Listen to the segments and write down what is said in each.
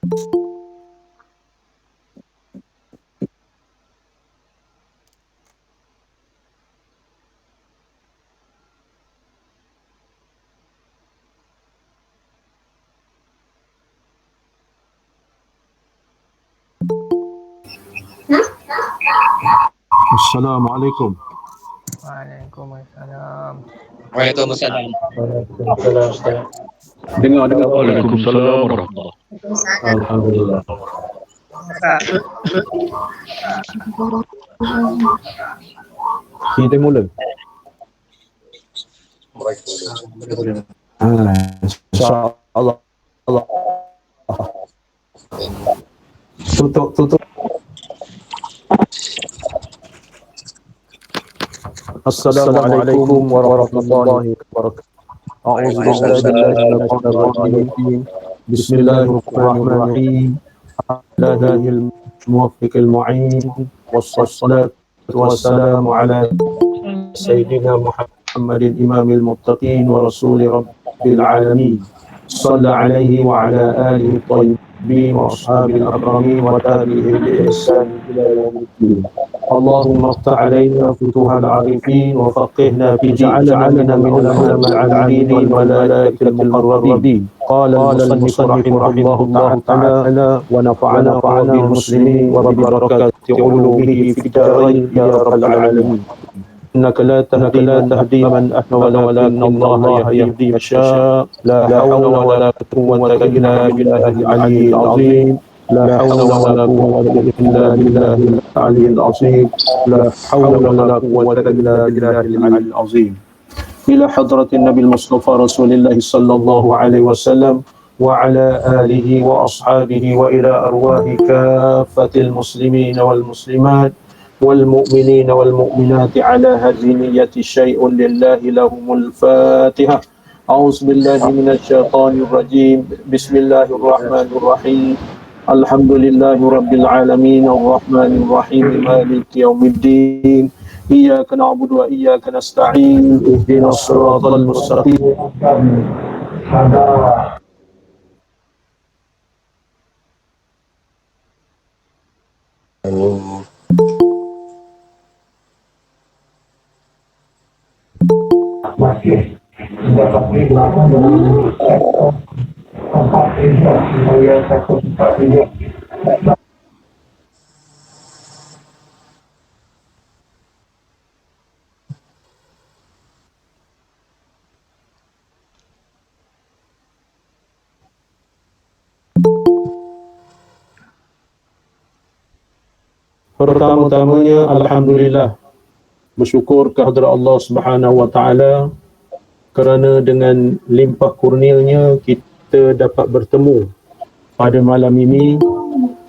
Assalamualaikum. Waalaikumsalam. Waalaikumsalam. Waalaikumsalam, Ustaz. Dengar boleh. Waalaikumsalam warahmatullahi. Alhamdulillah. Kita mula. InsyaAllah. Tutup. Assalamualaikum warahmatullahi wabarakatuh. A'udzu billahi minasyaitonir rajim. Bismillahirrahmanirrahim. Alhamdulillahil muwaffiqil mu'in. Wassalatu wassalamu ala sayyidina Muhammadin imamil muttaqin wa rasuli rabbil alamin. Shalla alaihi wa ala alihi tayyibin wa ashabil akramin wa tabi'in bi ihsan ila yaumiddin. اللهم افتح علينا فتوح العارفين وفقهنا في جعلنا من العلماء العاملين والملائكة المقربين. قال المصنف رحمه الله تعالى ونفعنا بالمسلمين وببركات علومه في الدارين يا رب العالمين. إنك لا تهدي من أحببت ولكن الله يهدي من يشاء. لا حول ولا قوة إلا بالله العلي العظيم. لا حول ولا قوة إلا بالله العلي العظيم. لا حول ولا قوة إلا بالله العلي العظيم. إلى حضرة النبي المصطفى رسول الله صلى الله عليه وسلم وعلى آله وأصحابه وإلى أرواح كافة المسلمين والمسلمات والمؤمنين والمؤمنات على هذه نية شيء لله لهم الفاتحة. أعوذ بالله من الشيطان الرجيم. بسم الله الرحمن الرحيم. Alhamdulillahi Rabbil Alamin Ar-Rahmanir Rahim Maliki Yawmiddin. Iyyaka na'budu wa iyyaka nasta'in. Ihdinas siratal mustaqim. Pertama-tamanya alhamdulillah, bersyukur kehadrat Allah Subhanahu wa taala kerana dengan limpah kurnianya kita dapat bertemu pada malam ini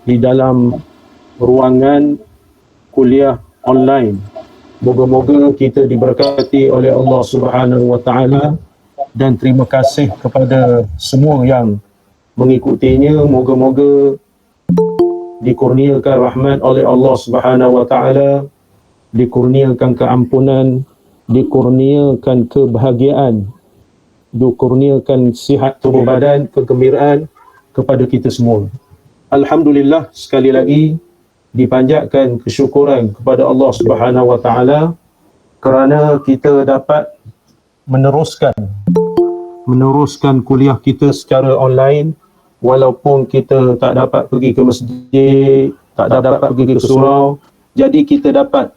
di dalam ruangan kuliah online. Moga-moga kita diberkati oleh Allah Subhanahu wa taala dan terima kasih kepada semua yang mengikutinya. Moga-moga dikurniakan rahmat oleh Allah Subhanahu wa taala, dikurniakan keampunan, dikurniakan kebahagiaan, dikurniakan sihat tubuh badan, kegembiraan kepada kita semua. Alhamdulillah, sekali lagi dipanjatkan kesyukuran kepada Allah Subhanahu wa taala kerana kita dapat meneruskan kuliah kita secara online. Walaupun kita tak dapat pergi ke masjid, tak dapat pergi ke surau, jadi kita dapat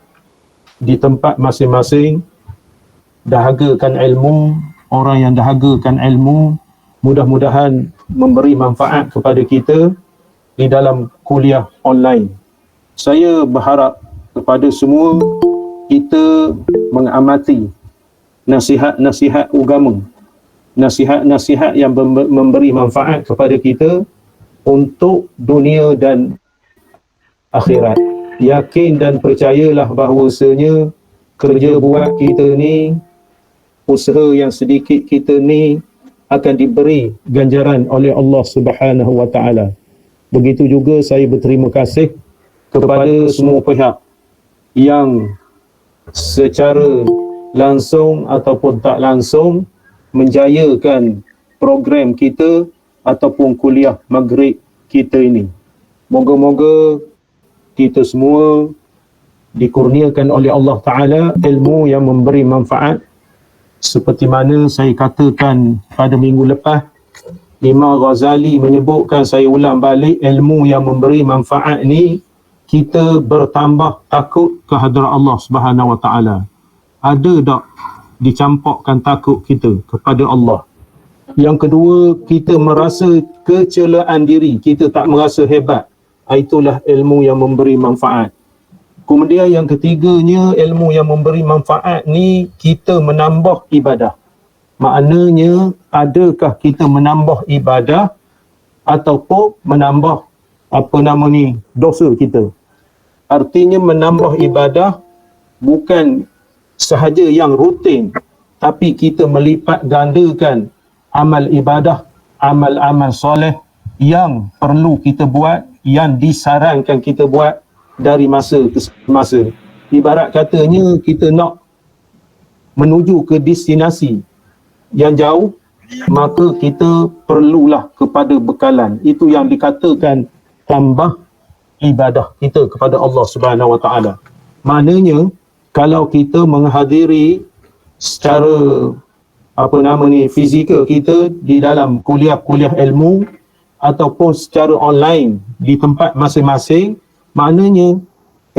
di tempat masing-masing dahagakan ilmu. Orang yang dahagakan ilmu mudah-mudahan memberi manfaat kepada kita di dalam kuliah online. Saya berharap kepada semua kita mengamati nasihat-nasihat agama, nasihat-nasihat yang memberi manfaat kepada kita untuk dunia dan akhirat. Yakin dan percayalah bahawasanya kerja buat kita ni, usaha yang sedikit kita ni akan diberi ganjaran oleh Allah Subhanahu wa taala. Begitu juga saya berterima kasih kepada semua pihak yang secara langsung ataupun tak langsung menjayakan program kita ataupun kuliah maghrib kita ini. Moga-moga kita semua dikurniakan oleh Allah Ta'ala ilmu yang memberi manfaat. Seperti mana saya katakan pada minggu lepas, Imam Ghazali menyebutkan, saya ulang balik, ilmu yang memberi manfaat ni kita bertambah takut ke hadrat Allah Subhanahu Wa Ta'ala. Ada tak dicampakkan takut kita kepada Allah? Yang kedua, kita merasa kecelaan diri, kita tak merasa hebat. Itulah ilmu yang memberi manfaat. Kemudian yang ketiganya, ilmu yang memberi manfaat ni kita menambah ibadah. Maknanya, adakah kita menambah ibadah ataupun menambah dosa kita? Artinya menambah ibadah bukan sahaja yang rutin, tapi kita melipat gandakan amal ibadah, amal-amal soleh yang perlu kita buat, yang disarankan kita buat dari masa ke masa. Ibarat katanya kita nak menuju ke destinasi yang jauh, maka kita perlulah kepada bekalan. Itu yang dikatakan tambah ibadah kita kepada Allah Subhanahu Wa Ta'ala. Maknanya kalau kita menghadiri secara fizikal kita di dalam kuliah-kuliah ilmu ataupun secara online di tempat masing-masing, maknanya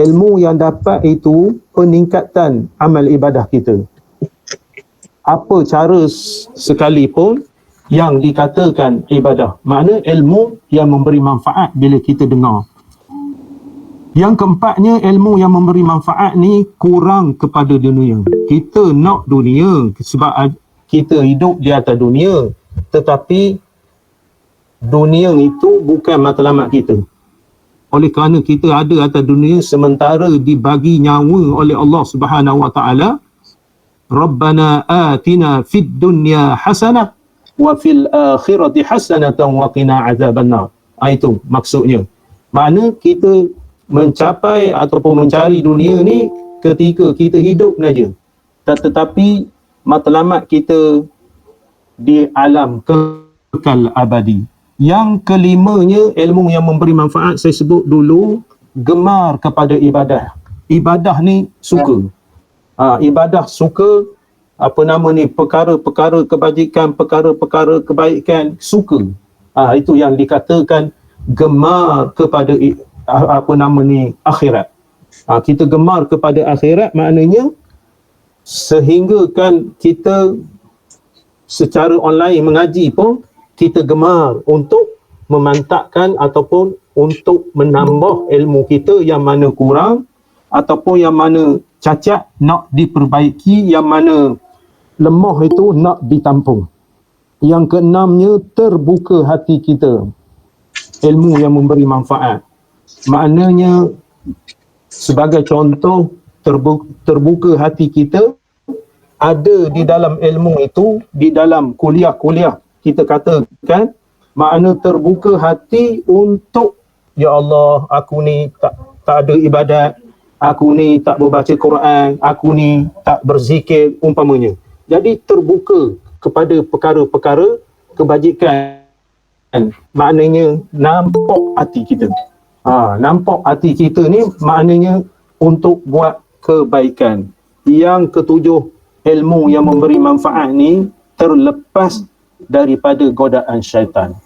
ilmu yang dapat itu peningkatan amal ibadah kita. Apa cara sekalipun yang dikatakan ibadah, makna ilmu yang memberi manfaat bila kita dengar. Yang keempatnya, ilmu yang memberi manfaat ni kurang kepada dunia. Kita nak dunia sebab kita hidup di atas dunia, tetapi dunia itu bukan matlamat kita. Oleh kerana kita ada atas dunia, sementara dibagi nyawa oleh Allah Subhanahu Wa Ta'ala, Rabbana atina fid dunya hasanah wa fil akhirati hasanatan wa qina azabannar. Itu maksudnya. Makna kita mencapai ataupun mencari dunia ni ketika kita hidup saja. Tetapi matlamat kita di alam kekal abadi. Yang kelimanya, ilmu yang memberi manfaat, saya sebut dulu, gemar kepada ibadah. Ibadah ni suka. Ibadah suka, perkara-perkara kebajikan, perkara-perkara kebaikan, suka. Itu yang dikatakan gemar kepada akhirat. Kita gemar kepada akhirat, maknanya sehingga kan kita secara online mengaji pun, kita gemar untuk memantapkan ataupun untuk menambah ilmu kita yang mana kurang ataupun yang mana cacat nak diperbaiki, yang mana lemah itu nak ditampung. Yang keenamnya, terbuka hati kita. Ilmu yang memberi manfaat. Maknanya, sebagai contoh, terbuka hati kita ada di dalam ilmu itu, di dalam kuliah-kuliah kita katakan, makna terbuka hati untuk, ya Allah, aku ni tak ada ibadat, aku ni tak berbaca Quran, aku ni tak berzikir, umpamanya. Jadi terbuka kepada perkara-perkara kebajikan. Maknanya nampak hati kita. Nampak hati kita ni maknanya untuk buat kebaikan. Yang ketujuh, ilmu yang memberi manfaat ni terlepas daripada godaan syaitan.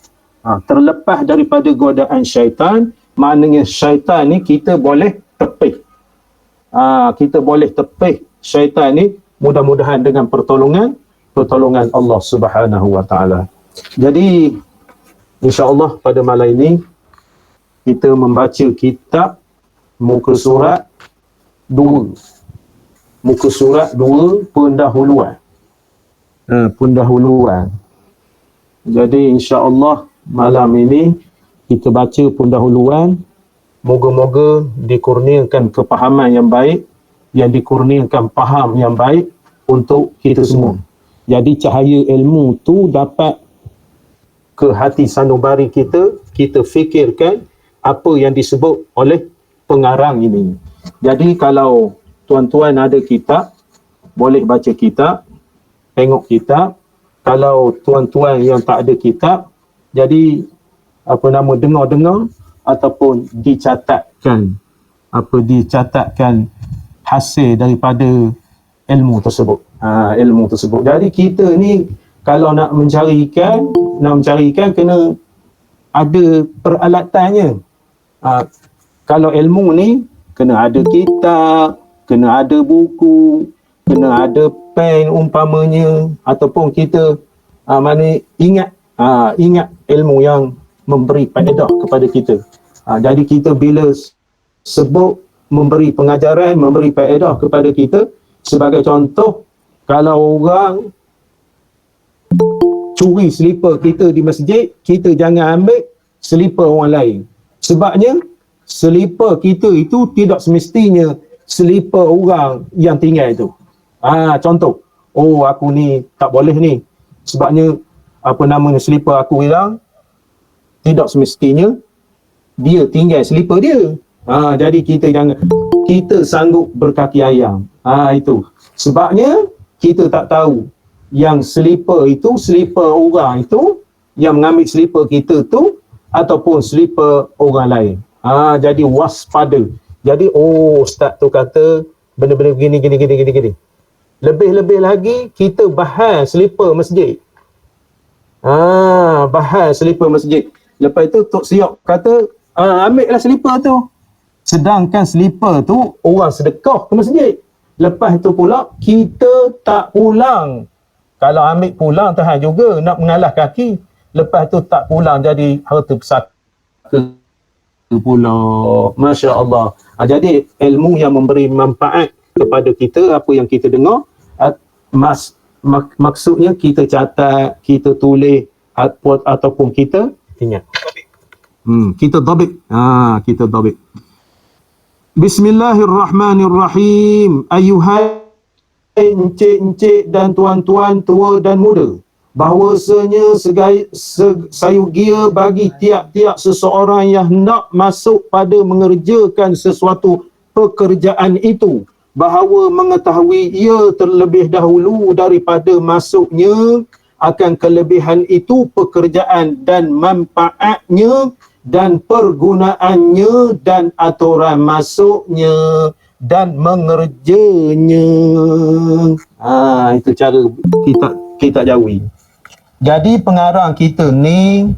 Terlepas daripada godaan syaitan, maknanya syaitan ni kita boleh tepih. Kita boleh tepih syaitan ni, mudah-mudahan dengan pertolongan Allah Subhanahu Wa Ta'ala. Jadi insya-Allah pada malam ini kita membaca kitab muka surat 2. Muka surat 2 pendahuluan. Pendahuluan. Jadi insya-Allah malam ini kita baca pendahuluan. Moga-moga dikurniakan kepahaman yang baik, yang dikurniakan faham yang baik untuk kita semua. Jadi cahaya ilmu tu dapat ke hati sanubari kita, kita fikirkan apa yang disebut oleh pengarang ini. Jadi kalau tuan-tuan ada kitab, boleh baca kitab, tengok kitab. Kalau tuan-tuan yang tak ada kitab, jadi dengar-dengar ataupun dicatatkan hasil daripada ilmu tersebut. Ilmu tersebut. Jadi kita ni kalau nak mencari ikan kena ada peralatannya. Kalau ilmu ni kena ada kitab, kena ada buku, kena ada pen umpamanya, ataupun kita ingat ilmu yang memberi faedah kepada kita. Jadi kita bila sebut memberi pengajaran, memberi faedah kepada kita, sebagai contoh, kalau orang curi selipar kita di masjid, kita jangan ambil selipar orang lain. Sebabnya selipar kita itu tidak semestinya selipar orang yang tinggal itu. Contoh, aku ni tak boleh ni, sebabnya selipar aku hilang, tidak semestinya dia tinggal selipar dia. Jadi kita sanggup berkaki ayam. Itu sebabnya kita tak tahu yang selipar orang itu yang mengambil selipar kita tu ataupun selipar orang lain. Jadi waspada. Jadi ustaz tu kata benda-benda gini. Lebih-lebih lagi kita bahas selipar masjid. Bahas selipar masjid. Lepas tu Tok Siok kata, ambil lah selipar tu. Sedangkan selipar tu orang sedekah ke masjid. Lepas tu pula kita tak pulang. Kalau ambil pulang tahan juga nak mengalah kaki. Lepas tu tak pulang jadi harta pesaka pula. Masya Allah. Jadi ilmu yang memberi manfaat kepada kita, apa yang kita dengar, maksudnya kita catat, kita tulis ataupun kita ingat. Kita dhabit. Kita dhabit. Bismillahirrahmanirrahim. Ayuhai encik-encik dan tuan-tuan tua dan muda, bahawasanya sayugia bagi tiap-tiap seseorang yang hendak masuk pada mengerjakan sesuatu pekerjaan itu, bahawa mengetahui ia terlebih dahulu daripada masuknya akan kelebihan itu pekerjaan dan manfaatnya dan pergunaannya dan aturan masuknya dan mengerjanya. Itu cara kita jauhi. Jadi pengarang kita ni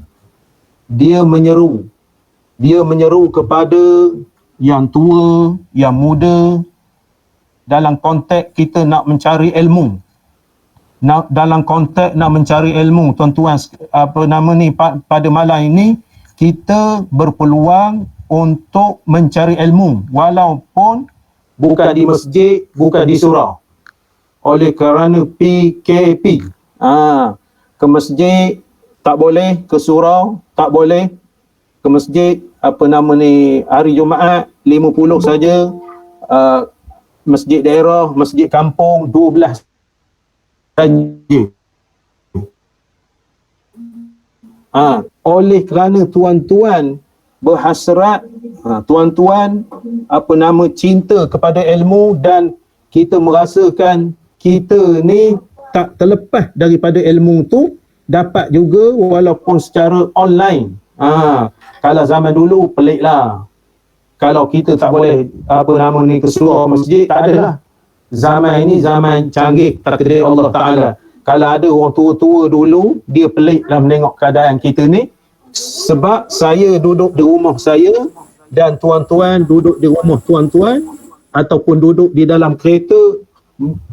dia menyeru kepada yang tua, yang muda dalam konteks kita nak mencari ilmu. Dalam konteks nak mencari ilmu, tuan-tuan pada malam ini kita berpeluang untuk mencari ilmu walaupun bukan di masjid, bukan di surau. Oleh kerana PKP. Ke masjid tak boleh, ke surau tak boleh. Ke masjid hari Jumaat 50 saja. Masjid daerah, masjid kampung 12 saja. Oleh kerana tuan-tuan berhasrat, tuan-tuan cinta kepada ilmu dan kita merasakan kita ni tak terlepas daripada ilmu tu, dapat juga walaupun secara online. Kalau zaman dulu peliklah. Kalau kita tak boleh ke surau masjid, tak ada lah. Zaman ini zaman canggih takdir Allah Ta'ala. Kalau ada orang tua-tua dulu, dia pelik lah menengok keadaan kita ni. Sebab saya duduk di rumah saya dan tuan-tuan duduk di rumah tuan-tuan ataupun duduk di dalam kereta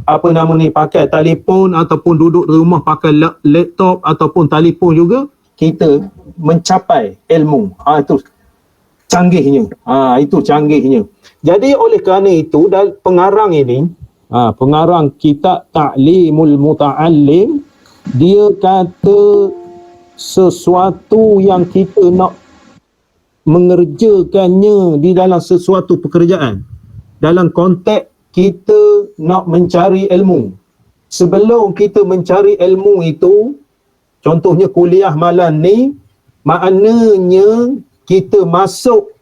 pakai telefon ataupun duduk di rumah pakai laptop ataupun telefon juga, kita mencapai ilmu. Itu canggihnya. Itu canggihnya. Jadi oleh kerana itu pengarang ini, pengarang kitab Ta'limul Muta'allim, dia kata sesuatu yang kita nak mengerjakannya di dalam sesuatu pekerjaan, dalam konteks kita nak mencari ilmu. Sebelum kita mencari ilmu itu, contohnya kuliah malam ni, maknanya kita masuk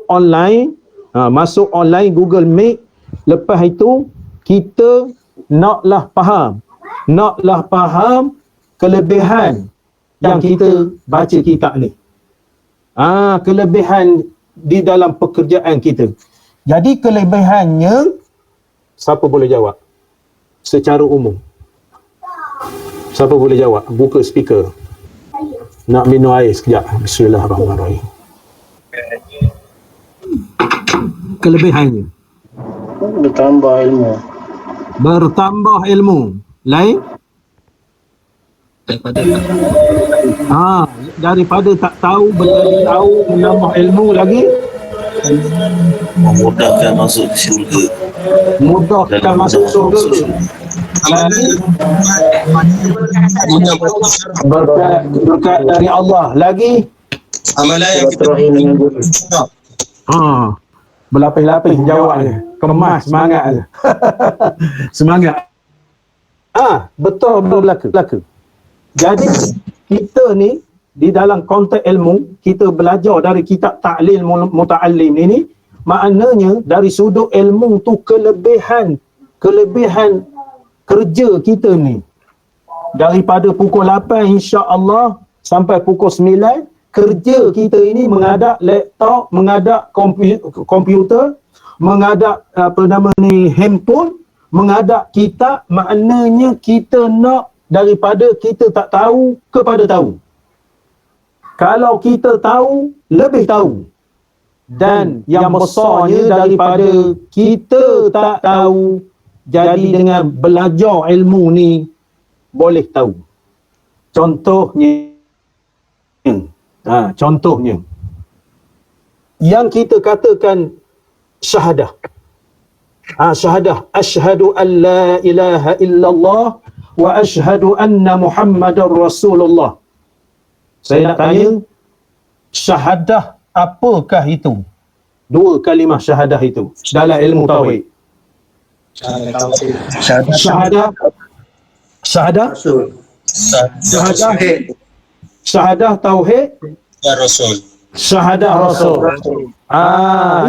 online, masuk online Google Meet. Lepas itu kita naklah faham kelebihan yang kita baca kitab ni. Kelebihan di dalam pekerjaan kita. Jadi kelebihannya, siapa boleh jawab? Secara umum. Siapa boleh jawab? Buka speaker. Nak minum air sekejap. Bismillahirrahmanirrahim. Kelebihannya. Bertambah ilmu. Bertambah ilmu. Lain? Daripada tak tahu menjadi tahu, menambah ilmu lagi. Memudahkan masuk ke syurga. Mudahkan masuk surga. Berkat dari Allah. Lagi? Amalan yang kita Berlapis-lapis jawabnya. Kemas semangat je. Semangat. Betul berlaku. Jadi kita ni di dalam konteks ilmu, kita belajar dari kitab Ta'lil Muta'allim ini, maknanya dari sudut ilmu tu kelebihan kerja kita ni. Daripada pukul 8 insya-Allah sampai pukul 9, kerja kita ini menghadap laptop, menghadap komputer, menghadap handphone, menghadap kitab. Maknanya kita nak daripada kita tak tahu kepada tahu. Kalau kita tahu, lebih tahu. Dan yang besarnya daripada kita tak tahu, jadi dengan belajar ilmu ni boleh tahu. Contohnya yang kita katakan syahadah. Syahadah, asyhadu an la ilaha illallah wa asyhadu anna Muhammadar Rasulullah. Saya nak tanya, syahadah apakah itu? Dua kalimah syahadah itu dalam ilmu tauhid. Syahadah tauhid, syahadah rasul.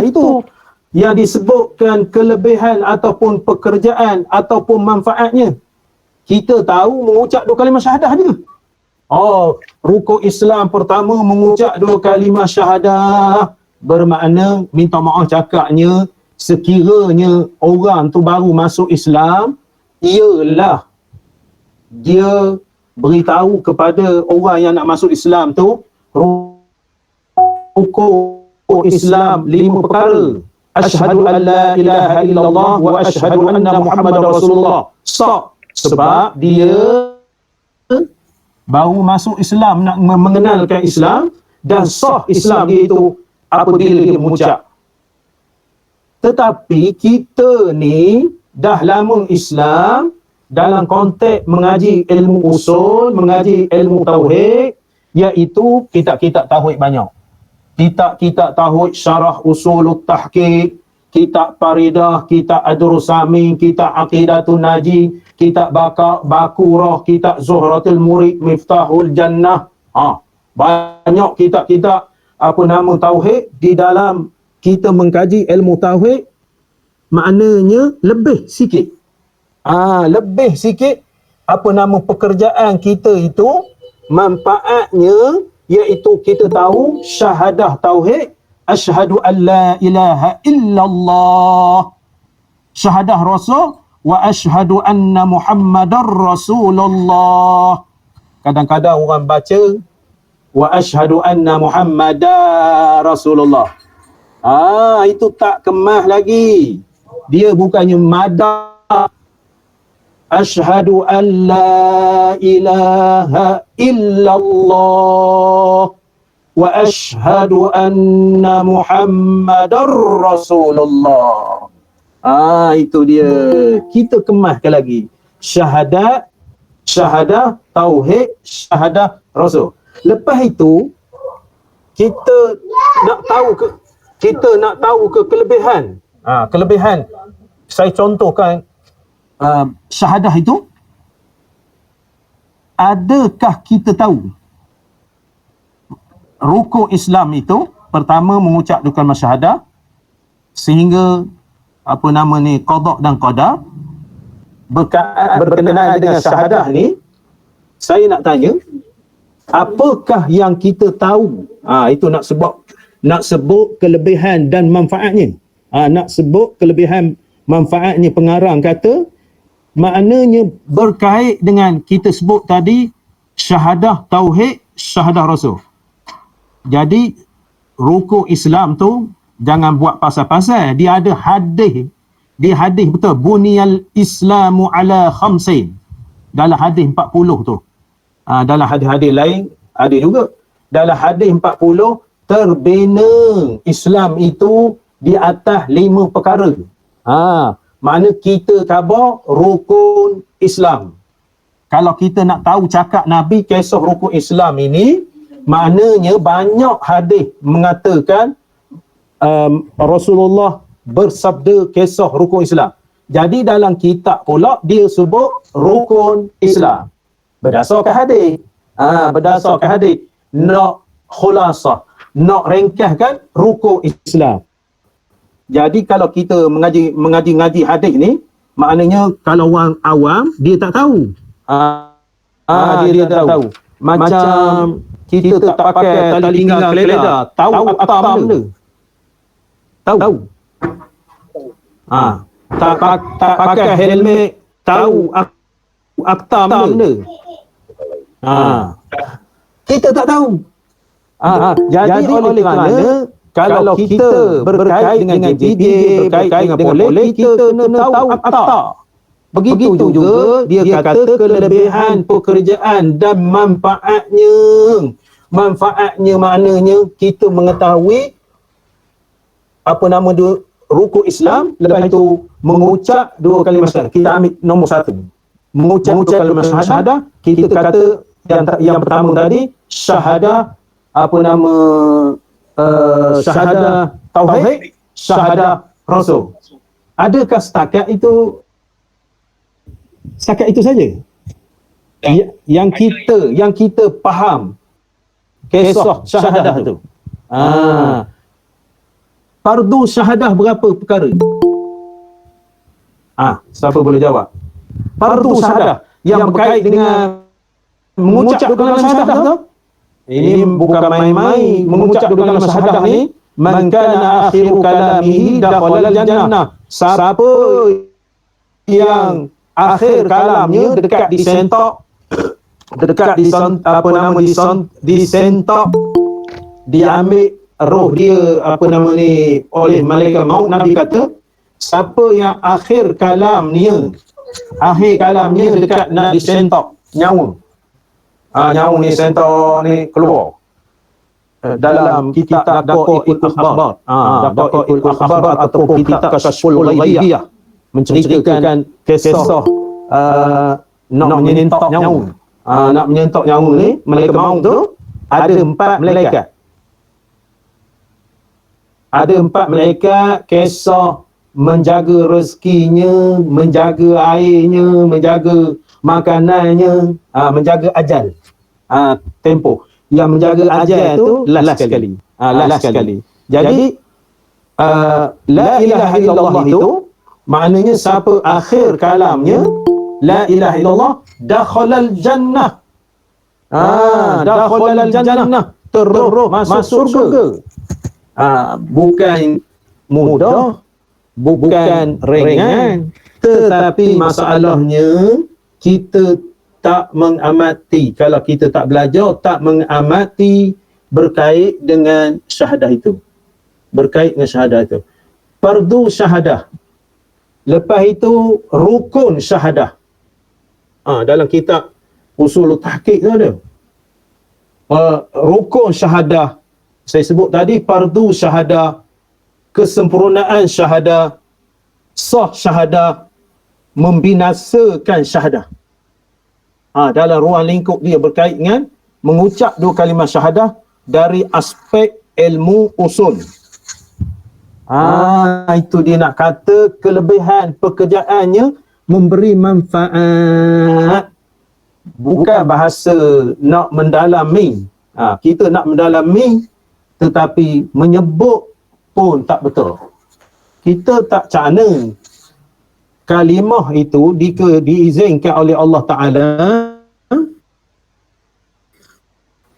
Itu yang disebutkan kelebihan ataupun pekerjaan ataupun manfaatnya. Kita tahu mengucap dua kalimah syahadah je. Rukun Islam pertama mengucap dua kalimah syahadah, bermakna minta maaf cakapnya, sekiranya orang tu baru masuk Islam, ialah dia beritahu kepada orang yang nak masuk Islam tu rukun Islam 5 perkara. Asyhadu an la ilaha illallah wa asyhadu anna Muhammadar Rasulullah. Sebab dia baru masuk Islam, nak mengenalkan Islam, dan sah Islam dia itu apabila dia mengucap. Tetapi kita ni dah lama Islam dalam konteks mengaji ilmu usul, mengaji ilmu tauhid, iaitu kitab-kitab tauhid banyak. Kitab-kitab tauhid syarah usulut tahqiq, kitab Faridah, kitab Adrus Samin, kitab Aqidatun Naji, kitab Bakurah, kitab Zuhratul Murid, Miftahul Jannah. Banyak kitab-kitab tauhid. Di dalam kita mengkaji ilmu tauhid, maknanya lebih sikit. Lebih sikit pekerjaan kita itu, manfaatnya iaitu kita tahu syahadah tauhid, asyhadu an la ilaha illallah, syahadah rasul, wa asyhadu anna Muhammadar Rasulullah. Kadang-kadang orang baca wa asyhadu anna Muhammadar Rasulullah. Itu tak kemah lagi. Dia bukannya madah. Asyhadu an la ilaha illallah wa asyhadu anna Muhammadar Rasulullah. Itu dia. Kita kemaskan lagi. Syahadah, tauhid, syahadah rasul. Lepas itu, kita nak tahu kelebihan. Kelebihan. Saya contohkan syahadah itu. Adakah kita tahu rukun Islam itu pertama mengucap dua kalimah syahadah, sehingga qada dan qadar. Berkenaan dengan syahadah ni, saya nak tanya, apakah yang kita tahu? Itu nak sebut kelebihan dan manfaatnya. Nak sebut kelebihan manfaatnya, pengarang kata maknanya berkait dengan kita sebut tadi syahadah tauhid, syahadah rasul. Jadi rukun Islam tu jangan buat pasal-pasal. Dia ada hadis. Dia hadis betul. Buniyal Islamu ala khamsin. Dalam hadis 40 tu. Dalam hadis-hadis lain ada juga. Dalam hadis 40 terbina Islam itu di atas 5 perkara. Mana kita khabar rukun Islam. Kalau kita nak tahu cakap Nabi kisah rukun Islam ini, maknanya banyak hadis mengatakan Rasulullah bersabda kisah rukun Islam. Jadi dalam kitab pula dia sebut rukun Islam. Berdasarkan hadis. Berdasarkan hadis. Nak khulasah. Nak ringkaskan rukun Islam. Jadi kalau kita mengaji hadis ni, maknanya kalau orang awam dia tak tahu. Dia tak tahu. Macam kita tak pakai tali pinggang keledar, tahu aktam dia. Tahu. Tak pakai helmet, tahu aktam dia. Kita tak tahu. Jadi oleh kerana kalau kita berkait dengan JJ, berkait dengan polis, kita kena tahu akta. Begitu juga dia kata kelebihan pekerjaan dan manfaatnya. Manfaatnya maknanya kita mengetahui apa nama dia rukun Islam, lepas itu mengucap 2 kalimah syahadah. Kita ambil nombor 1. Mengucap 2 kalimah syahadah, kita kata yang pertama tadi syahadah syahadah tauhid, syahadah rasul. Adakah setakat itu saja? Yang kita faham kisah syahadah tu. Fardu syahadah berapa perkara? Siapa boleh jawab? Fardu syahadah yang berkait dengan mengucap 2 kalimah syahadah tu. Ini bukan main-main. Mengucap 2 kalimah syahadah ni, man kana akhiru kalamihi dakhalal jannah. Siapa yang akhir kalamnya dekat disentok, disentok, diambil roh dia oleh malaikat maut. Nabi kata siapa yang akhir kalamnya dekat nak disentok nyawa, nyawa ni sentok ni keluar dalam kitab Daqaiqul Akhbar, Daqaiqul Akhbar ataupun kitab Kashful Ghaibiyah, menceritakan kisah nak menyentok nyawa. Nak menyentok nyawa ni, malaikat maut tu ada 4 malaikat. Ada 4 malaikat kisah menjaga rezekinya, menjaga airnya, menjaga makanannya, menjaga ajal. Tempoh. Yang menjaga ajal tu last sekali. Last sekali. Jadi la ilaha illallah itu maknanya siapa akhir kalamnya la ilaha illallah dakhalal jannah. Dakhalal jannah, terus masuk surga. Bukan mudah, bukan ringan, tetapi masalahnya kita tak mengamati. Kalau kita tak belajar, tak mengamati berkait dengan syahadah itu. Berkait dengan syahadah itu. Fardu syahadah. Lepas itu rukun syahadah. Dalam kitab Usul Tahqiq tu ada. Rukun syahadah. Saya sebut tadi fardu syahadah, kesempurnaan syahadah, sah syahadah, membinasakan syahadah. Dalam ruang lingkup dia berkait dengan mengucap 2 kalimah syahadah dari aspek ilmu usul. Itu dia nak kata kelebihan pekerjaannya memberi manfaat. Bukan bahasa nak mendalami. Kita nak mendalami tetapi menyebut pun tak betul. Kita tak cakna kalimah itu diizinkan oleh Allah Ta'ala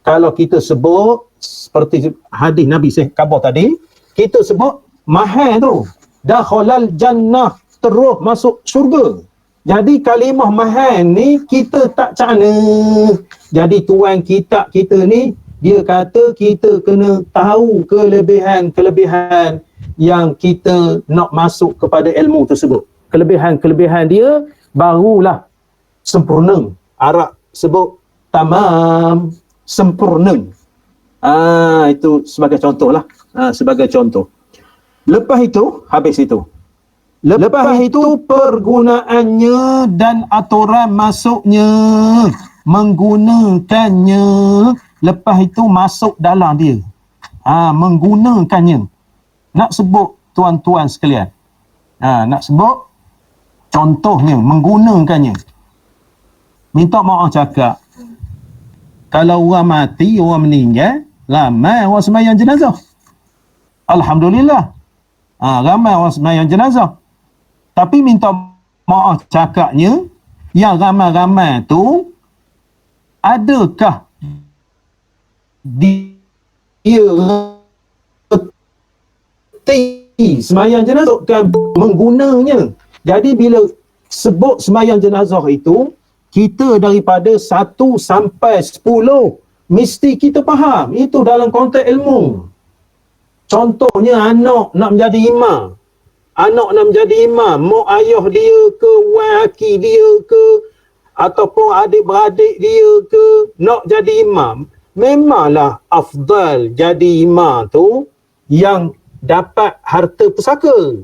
kalau kita sebut seperti hadis Nabi saya khabar tadi, kita sebut mahal tu dakhalal jannah, terus masuk syurga. Jadi kalimah mahal ni kita tak cana. Jadi tuan kita ni dia kata kita kena tahu kelebihan yang kita nak masuk kepada ilmu tersebut. Kelebihan dia barulah sempurna. Arab sebut tamam, sempurna. Itu sebagai contoh lah. Sebagai contoh. Lepas itu, habis itu. Lepas itu pergunaannya dan aturan masuknya, menggunakannya. Lepas itu masuk dalam dia. Menggunakannya. Nak sebut tuan-tuan sekalian. Nak sebut contohnya, menggunakannya. Minta maaf cakap. Kalau orang mati, orang meninggal, ramai orang sembahyang jenazah. Alhamdulillah. Ramai orang sembahyang jenazah. Tapi minta maaf cakapnya, yang ramai-ramai tu, adakah dia reti sembahyang jenazah kan menggunanya. Jadi bila sebut sembahyang jenazah itu, kita daripada 1 sampai 10 mesti kita faham. Itu dalam konteks ilmu. Contohnya anak nak menjadi imam. Anak nak menjadi imam, mak ayah dia ke, waki dia ke, ataupun adik-beradik dia ke, nak jadi imam. Memanglah afdal jadi imam tu yang dapat harta pusaka.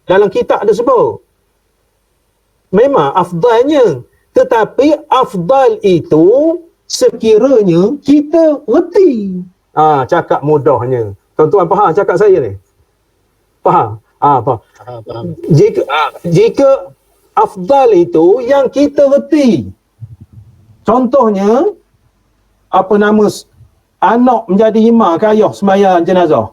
Dalam kitab ada sebut. Memang afdalnya. Tetapi afdal itu sekiranya kita reti. Cakap mudahnya. Tuan-tuan faham cakap saya ni? Faham? Faham. Jika afdal itu yang kita reti. Contohnya, anak menjadi imam ke ayah sembahyang jenazah.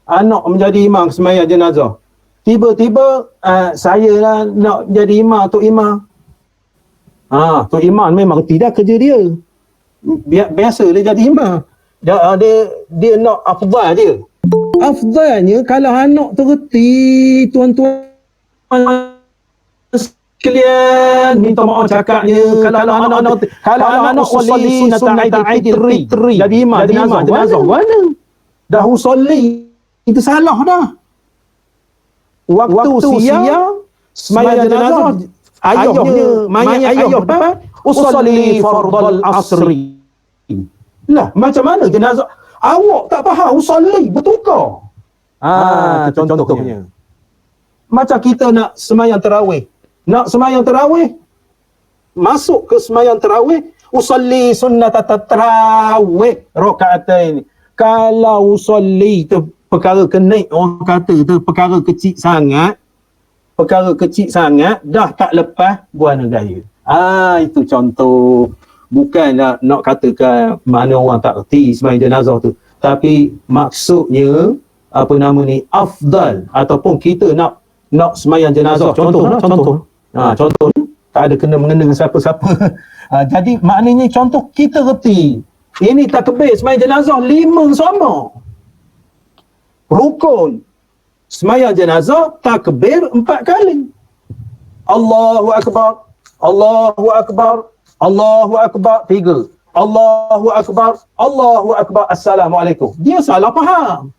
Anak menjadi imam sembahyang jenazah. Tiba-tiba saya lah nak jadi imam, Tok Imam. Tok Imam memang tidak kerja dia. Biasa dia jadi imam. Dia nak afdal dia. Afdalnya kalau anak tu reti, tuan-tuan sekalian, minta maaf cakapnya, kalau anak usolli sunat Aidil Fitri jadi imam jenazah mana? Dah usolli, itu salah dah. Waktu siang sembahyang jenazah, mayat ayah depan usolli fardal asri. Lah macam mana jenazah? Awak tak faham usolli bertukar. Contohnya. Macam kita nak sembahyang tarawih. Nak sembahyang tarawih, masuk ke sembahyang tarawih, usolli sunnat tarawih rakaatain. Kalau usolli tu perkara kenaik, orang kata tu perkara kecil sangat, dah tak lepas buana gaya. Itu contoh. Bukan nak katakan mana orang tak reti sembahyang jenazah tu, tapi maksudnya afdal, ataupun kita nak sembahyang jenazah. Contoh tak ada kena-mengena dengan siapa-siapa. Jadi maknanya contoh kita reti. Ini takbir sembahyang jenazah 5 sama. Rukun sembahyang jenazah takbir 4 kali. Allahu akbar, Allahu akbar, Allahu akbar 3. Allahu akbar, Allahu akbar, assalamualaikum. Dia salah faham.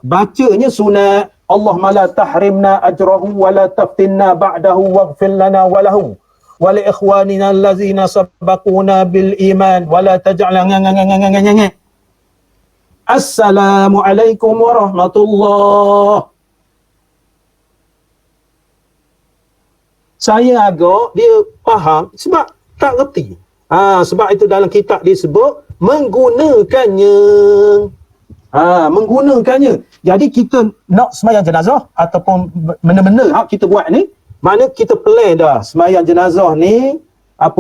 Bacanya sunat. Allahumma la tahrimna ajrahu wa la taftinna ba'dahu waghfir lana wa lahu wa li ikhwanina allazina sabaquna bil iman wa la taj'al Assalamualaikum warahmatullahi. Saya agak dia faham sebab tak reti. Sebab itu dalam kitab disebut menggunakannya. Menggunakannya. Jadi kita nak sembahyang jenazah ataupun benda-benda kita buat ni, mana kita plan dah sembahyang jenazah ni 4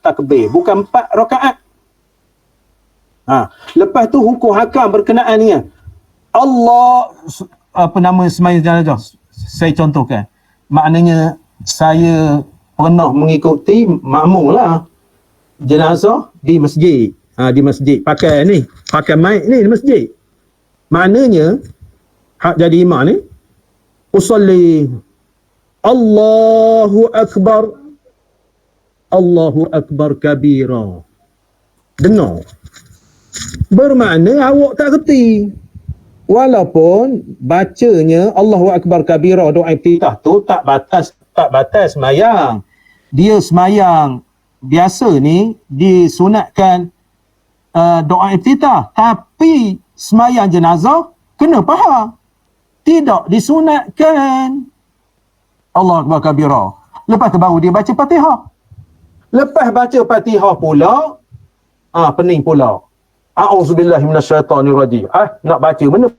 takbir, bukan 4 rakaat. Lepas tu hukum hakam berkenaan ni. Sembahyang jenazah. Saya contohkan. maknanya saya pernah mengikuti makmum lah jenazah di masjid. Di masjid pakai mic ni di masjid. Maknanya hak jadi imam ni usalli Allahu akbar kabira. Dengar. Bermakna awak tak reti. Walaupun bacanya Allahu akbar kabira doa iftitah tu tak batas semayang. Dia semayang biasa ni disunatkan doa iftitah, tapi semayang jenazah kena faham. Tidak disunatkan Allahu akbar kabira. Lepas tu baru dia baca Fatihah. Lepas baca Fatihah pula pening pula. A'udzubillahi minasyaitonirrajim. Nak baca mana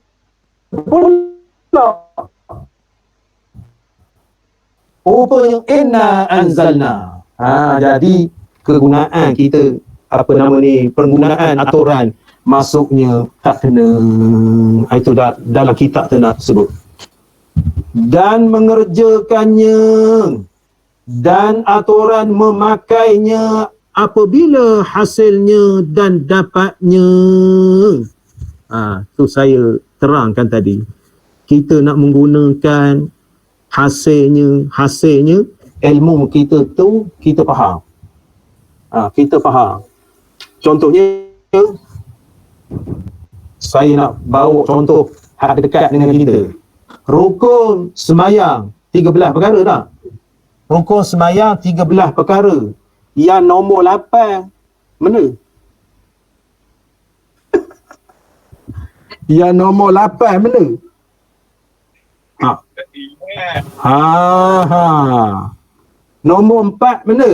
pula? Rupanya inna anzalna. Jadi kegunaan kita penggunaan aturan masuknya tak kena. Itu dalam kitab tu nak sebut. Dan mengerjakannya dan aturan memakainya apabila hasilnya dan dapatnya. Tu saya terangkan tadi. Kita nak menggunakan hasilnya ilmu kita tu kita faham. Kita faham. Contohnya saya nak bawa contoh hak dekat dengan kita. Rukun semayang 13 perkara tak? Rukun semayang 13 perkara. Yang nombor 8 mana? Yang nombor 8 mana? Nombor 4 mana?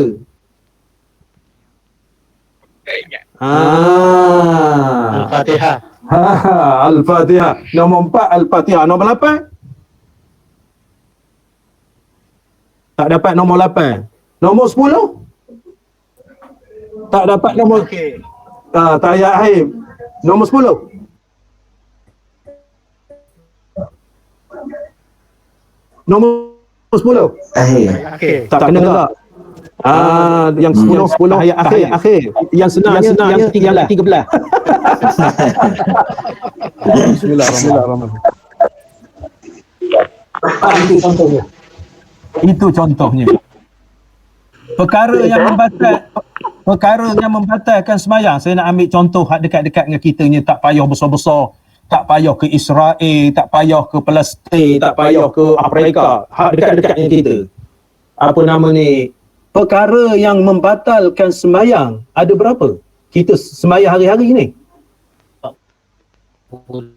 Al-Fatihah. Al-Fatihah. Nombor 4 Al-Fatihah. Nombor 8? Tak dapat nombor 8. Nombor 10? Tak dapat nombor. Tayat akhir. Nombor 10. Nombor 10. Tak kena tak? Yang 10 ayat akhir. Yang senangnya yang 13. Bismillahirrahmanirrahim. Itu contohnya. Perkara yang membatalkan sembahyang. Saya nak ambil contoh hak dekat-dekat dengan kita ni, tak payah besar-besar, tak payah ke Israel, tak payah ke Palestin, tak payah ke Afrika. Hak dekat-dekat dengan kita. Perkara yang membatalkan sembahyang ada berapa? Kita sembahyang hari-hari ni. 40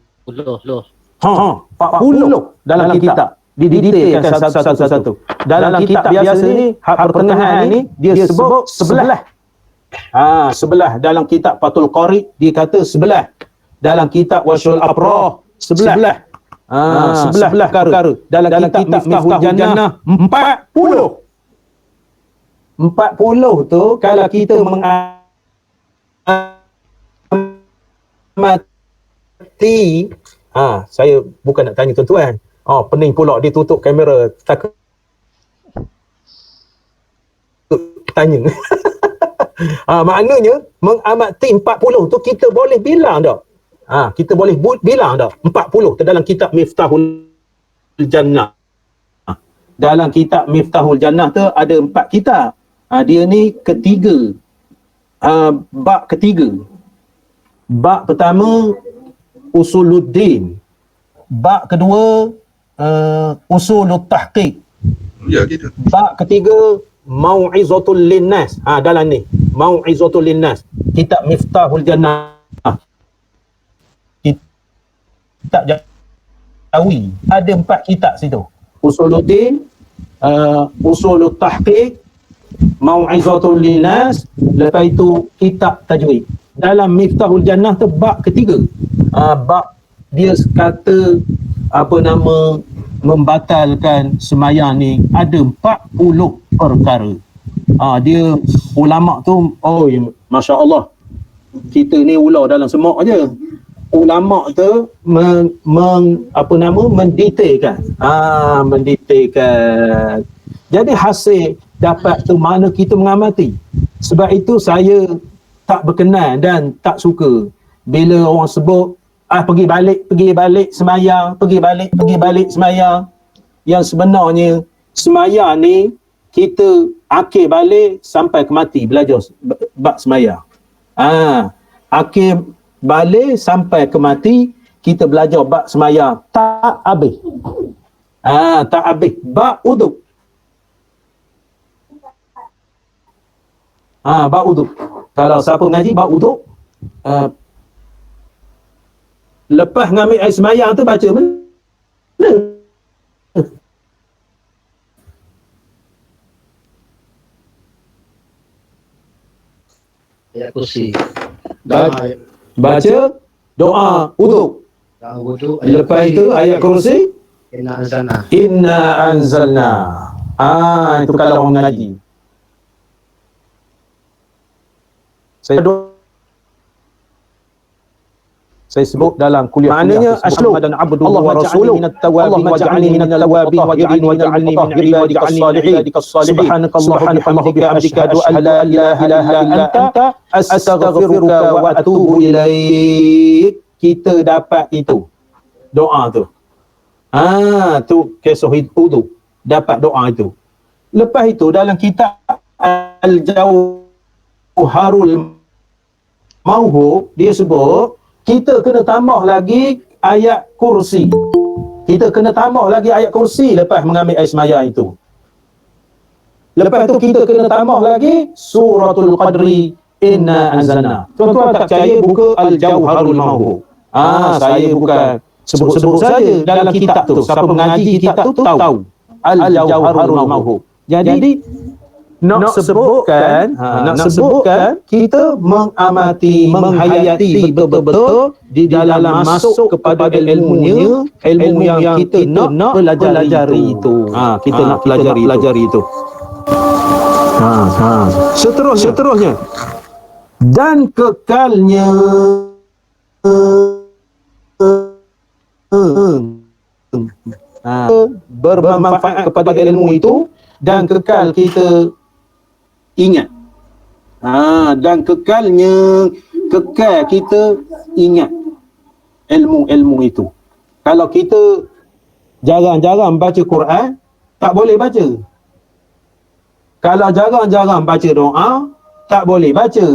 dalam kitab. Didetailkan satu-satu. Dalam kitab biasa ni, hak pertengahan ni dia sebut sebelah. Sebelah. Dalam kitab Fathul Qari dia kata sebelah. Dalam kitab Wasyul Abrah sebelah. Sebelah perkara. Dalam kitab Miftahul Jannah 40 tu kalau kita mengamati. Saya bukan nak tanya tuan-tuan. Pening pula dia tutup kamera, takut tanya. Maknanya mengamati 40 tu kita boleh bilang tak? Kita boleh bilang tak 40 tu dalam kitab Miftahul Jannah. Dalam kitab Miftahul Jannah tu ada 4 kitab. Dia ni ketiga. Bab ketiga. Bab pertama Usuluddin. Bab kedua Usulut Tahqiq. Ya gitu. Bab ketiga Mau'izatul Linnas. Dalam ni Mau'izatul Linnas. Kitab Miftahul Jannah. Kitab Jawi. Ada 4 kitab situ. Usuluddin, Usulut Tahqiq, Mau'izatul Linnas, lepas itu kitab Tajwid. Dalam Miftahul Jannah tu bab ketiga. Bab dia kata membatalkan semayang ni ada 40 perkara. Dia ulama tu, Masya Allah, kita ni ular dalam semak aja. ulama tu mendetailkan. Mendetailkan. Jadi hasil dapat tu mana kita mengamati. Sebab itu saya tak berkenan dan tak suka bila orang sebut pergi balik semaya, pergi balik semaya. Yang sebenarnya semaya ni kita akhir balik sampai ke mati belajar bab semaya. Akhir balik sampai ke mati kita belajar bab semaya tak habis. Tak habis. Bab uduk. Bab uduk. Kalau siapa mengaji bab uduk, lepas ngambil air sembahyang tu baca mana? Ayat kursi. Baca doa uduk. Wudu. Lepas itu ayat kursi. Inna anzalna. Inna anzalna. Itu kalau orang ngaji. Saya sebut dalam kuliah. Maknanya aslub dan abdu wa rasuluh. Allahumma ja'alni minat tawabin wa ja'alni min ibadika as-salihin. Subhanakallahumma bihamdika asyhadu an la ilaha illa anta astaghfiruka wa atubu ilaik. Kita dapat itu doa tu. Tu kisah wudu, dapat doa itu. Lepas itu dalam kitab Al-Jauharul Mauhub dia sebut kita kena tambah lagi ayat kursi. Kita kena tambah lagi ayat kursi lepas mengambil air semaya itu. Lepas tu kita kena tambah lagi suratul qadri inna anzalna. Tuan-tuan tak percaya buka Al-Jauharul Mauhub. Saya bukan sebut-sebut saja dalam kitab tu. Siapa mengaji kitab tu tahu. Al-Jauharul Mauhub. Jadi nak sebutkan kita mengamati, menghayati betul-betul di dalam masuk kepada ilmu yang kita nak pelajari itu. Kita nak pelajari itu. Seterusnya. Dan kekalnya bermanfaat kepada ilmu itu dan kekal kita ingat. Dan kekal kita ingat ilmu itu. Kalau kita jarang-jarang baca Quran, tak boleh baca. Kalau jarang-jarang baca doa, tak boleh baca.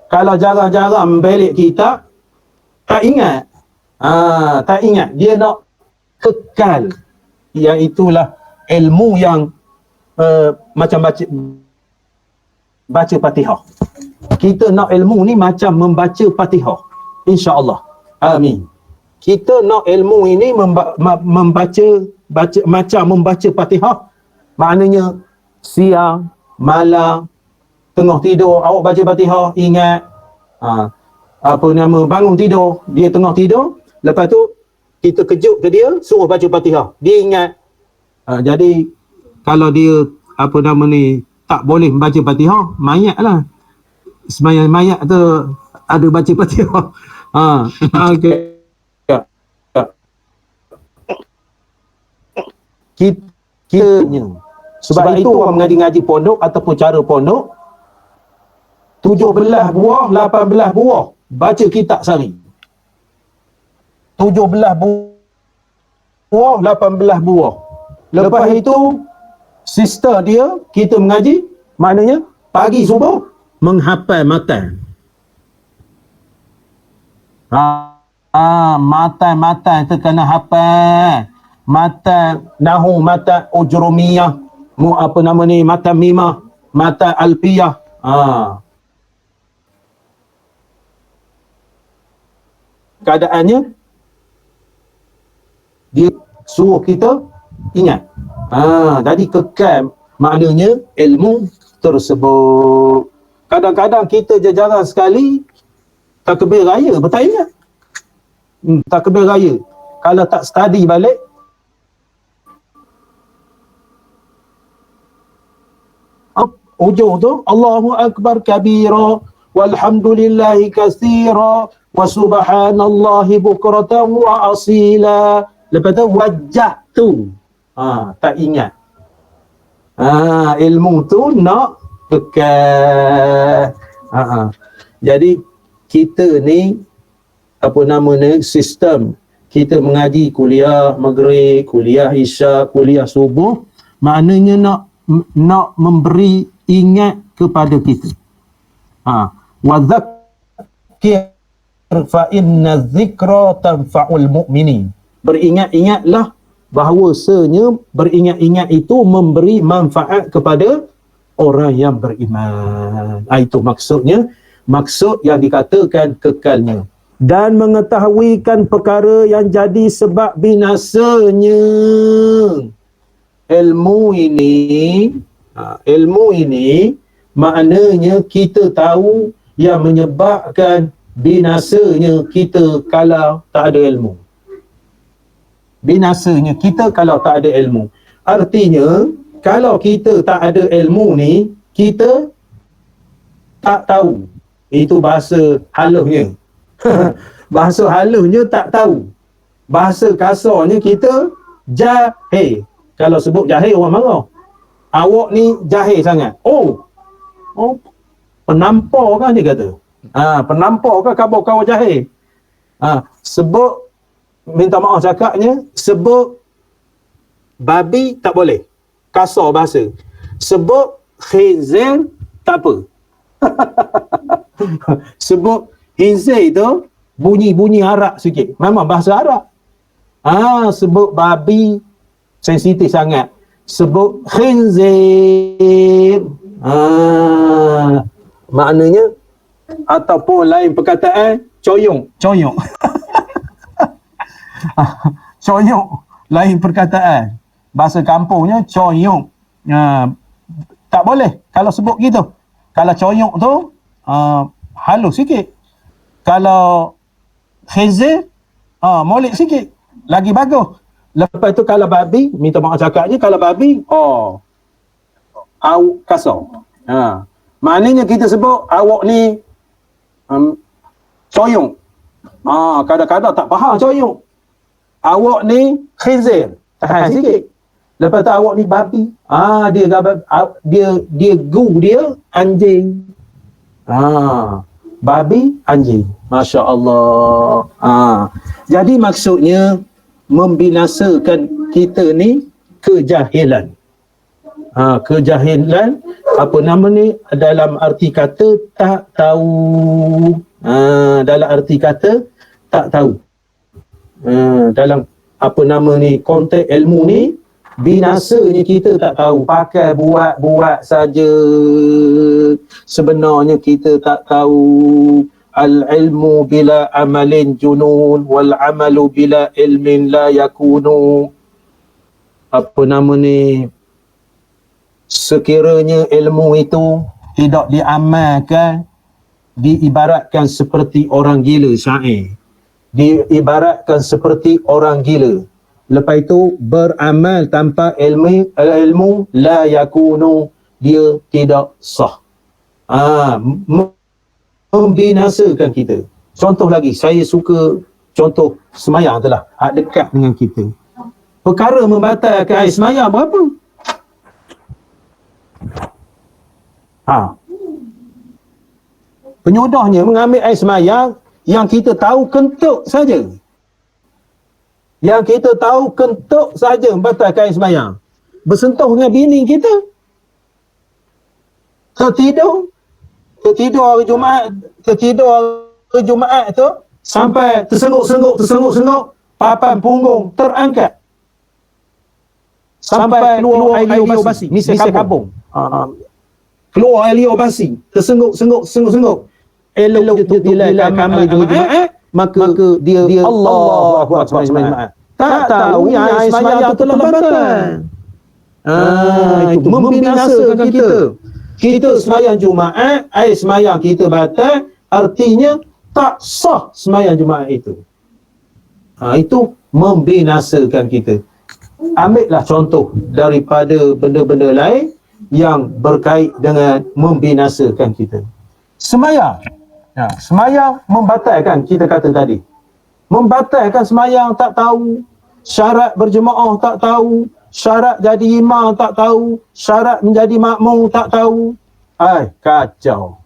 Kalau jarang-jarang balik kitab, tak ingat. Tak ingat. Dia nak kekal. Iaitulah ilmu yang macam baca Fatihah. Kita nak ilmu ni macam membaca Fatihah. InsyaAllah. Amin. Kita nak ilmu ini membaca macam membaca Fatihah. Maknanya siang, malam, tengah tidur awak baca Fatihah, ingat. Bangun tidur, dia tengah tidur, lepas tu kita kejut ke dia, suruh baca Fatihah. Dia ingat. Jadi kalau dia tak boleh membaca Fatihah, mayat lah. Sembahyang mayat tu ada baca Fatihah. Okay. Sebab itu orang mengaji-ngaji pondok ataupun cara pondok 17 buah, 18 buah baca kitab sehari. 17 buah, 18 buah. Lepas itu sister dia, kita mengaji, maknanya pagi subuh menghafal matan. Matan tu kena hafal. Matan nahu, matan ujrumiyah, matan mimah, matan alfiyah. Keadaannya dia suruh kita ingat. Jadi kekal maknanya ilmu tersebut. Kadang-kadang kita jarang sekali takbir raya tak ingat. Takbir raya kalau tak study balik, ujung tu Allahu Akbar kabira walhamdulillahi katsira wa subhanallahi bukratan wa asila. Lepas tu wajah tu tak ingat. Ilmu tu nak kekal. Jadi kita ni sistem kita mengaji kuliah maghrib, kuliah isya, kuliah subuh, maknanya nak memberi ingat kepada kita. Wa dzakir fa inna dzikra tanfa'ul mu'minin. Beringat-ingatlah bahawasanya beringat-ingat itu memberi manfaat kepada orang yang beriman. Itu maksudnya, maksud yang dikatakan kekalnya. Dan mengetahuikan perkara yang jadi sebab binasanya. Ilmu ini maknanya kita tahu yang menyebabkan binasanya kita kalau tak ada ilmu. Binasanya kita kalau tak ada ilmu. Artinya, kalau kita tak ada ilmu ni, kita tak tahu. Itu bahasa halusnya. Bahasa halusnya tak tahu. Bahasa kasarnya kita jahil. Kalau sebut jahil orang marah. Awak ni jahil sangat. Oh, penampar kan dia kata. Penampar kan kau jahil. Sebut, minta maaf cakapnya, sebut babi tak boleh. Kasar bahasa. Sebut khizir tak apa. Sebut khizir tu bunyi Arab sikit. Memang bahasa Arab. Sebut babi sensitif sangat. Sebut khinzir. Maknanya ataupun lain perkataan coyong. Coyong lain perkataan. Bahasa kampungnya coyong. Tak boleh kalau sebut gitu. Kalau coyong tu halus sikit. Kalau khizir molek sikit, lagi bagus. Lepas tu kalau babi, minta maaf cakapnya, kalau babi kasar. Maknanya kita sebut awak ni coyong. Kadang-kadang tak faham coyong. Awak ni khizir, tahan sikit. Lepas tu awak ni babi. Dia anjing. Babi, anjing. Masya Allah. Jadi maksudnya membinasakan kita ni kejahilan. Kejahilan, apa nama ni, dalam arti kata tak tahu. Dalam arti kata tak tahu. Dalam apa nama ni, konteks ilmu ni, binasanya kita tak tahu. Pakai buat saja. Sebenarnya kita tak tahu. Al-ilmu bila amalin junun wal amalu bila ilmin la yakunu. Apa nama ni, sekiranya ilmu itu tidak diamalkan, diibaratkan seperti orang gila. Syair diibaratkan seperti orang gila. Lepas itu beramal tanpa ilmu la yakunu, dia tidak sah. Membinasakan kita. Contoh lagi, saya suka contoh semayang tu lah, dekat dengan kita. Perkara membatalkan air semayang berapa? Penyudahnya mengambil air semayang yang kita tahu kentut saja. Yang kita tahu kentut saja membatalkan air semayang. Bersentuh dengan bini kita. Tertidur hari Jumaat tu sampai tersengguk, papan punggung terangkat. Sampai keluar air liur basi, misal kabung. Keluar air liur basi, tersengguk. Elok dia tertilakan amal Jumaat, maka dia Allahu Akbar Jumaat. Tak tahu yang air semayang tu telah batal. Itu membinasakan kita. Kita semayang Jumaat, air semayang kita batal, artinya tak sah semayang Jumaat itu. Itu membinasakan kita. Ambillah contoh daripada benda-benda lain yang berkait dengan membinasakan kita. Semayang. Semayang membatalkan, kita kata tadi. Membatalkan semayang tak tahu. Syarat berjemaah tak tahu. Syarat jadi imam tak tahu. Syarat menjadi makmum tak tahu. Kacau.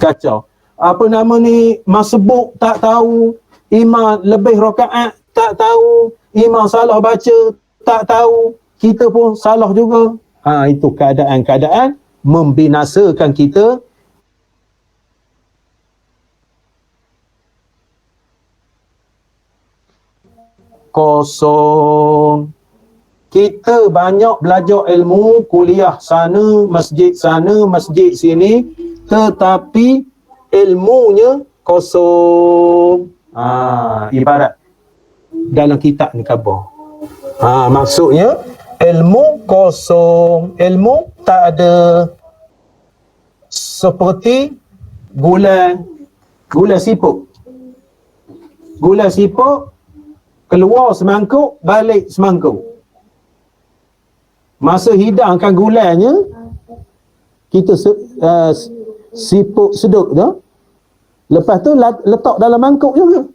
Kacau. Apa nama ni, masbuk tak tahu. Imam lebih rakaat tak tahu. Imam salah baca tak tahu. Kita pun salah juga. Itu keadaan-keadaan membinasakan kita. Kosong. Kita banyak belajar ilmu, kuliah sana, masjid sini, tetapi ilmunya kosong. Ibarat dalam kitab ni khabar. Maksudnya ilmu kosong, ilmu tak ada. Seperti gula siput. Gula siput keluar semangkuk, balik semangkuk. Masa hidangkan gulanya, kita siput sedut tu, lepas tu letak dalam mangkuk juga.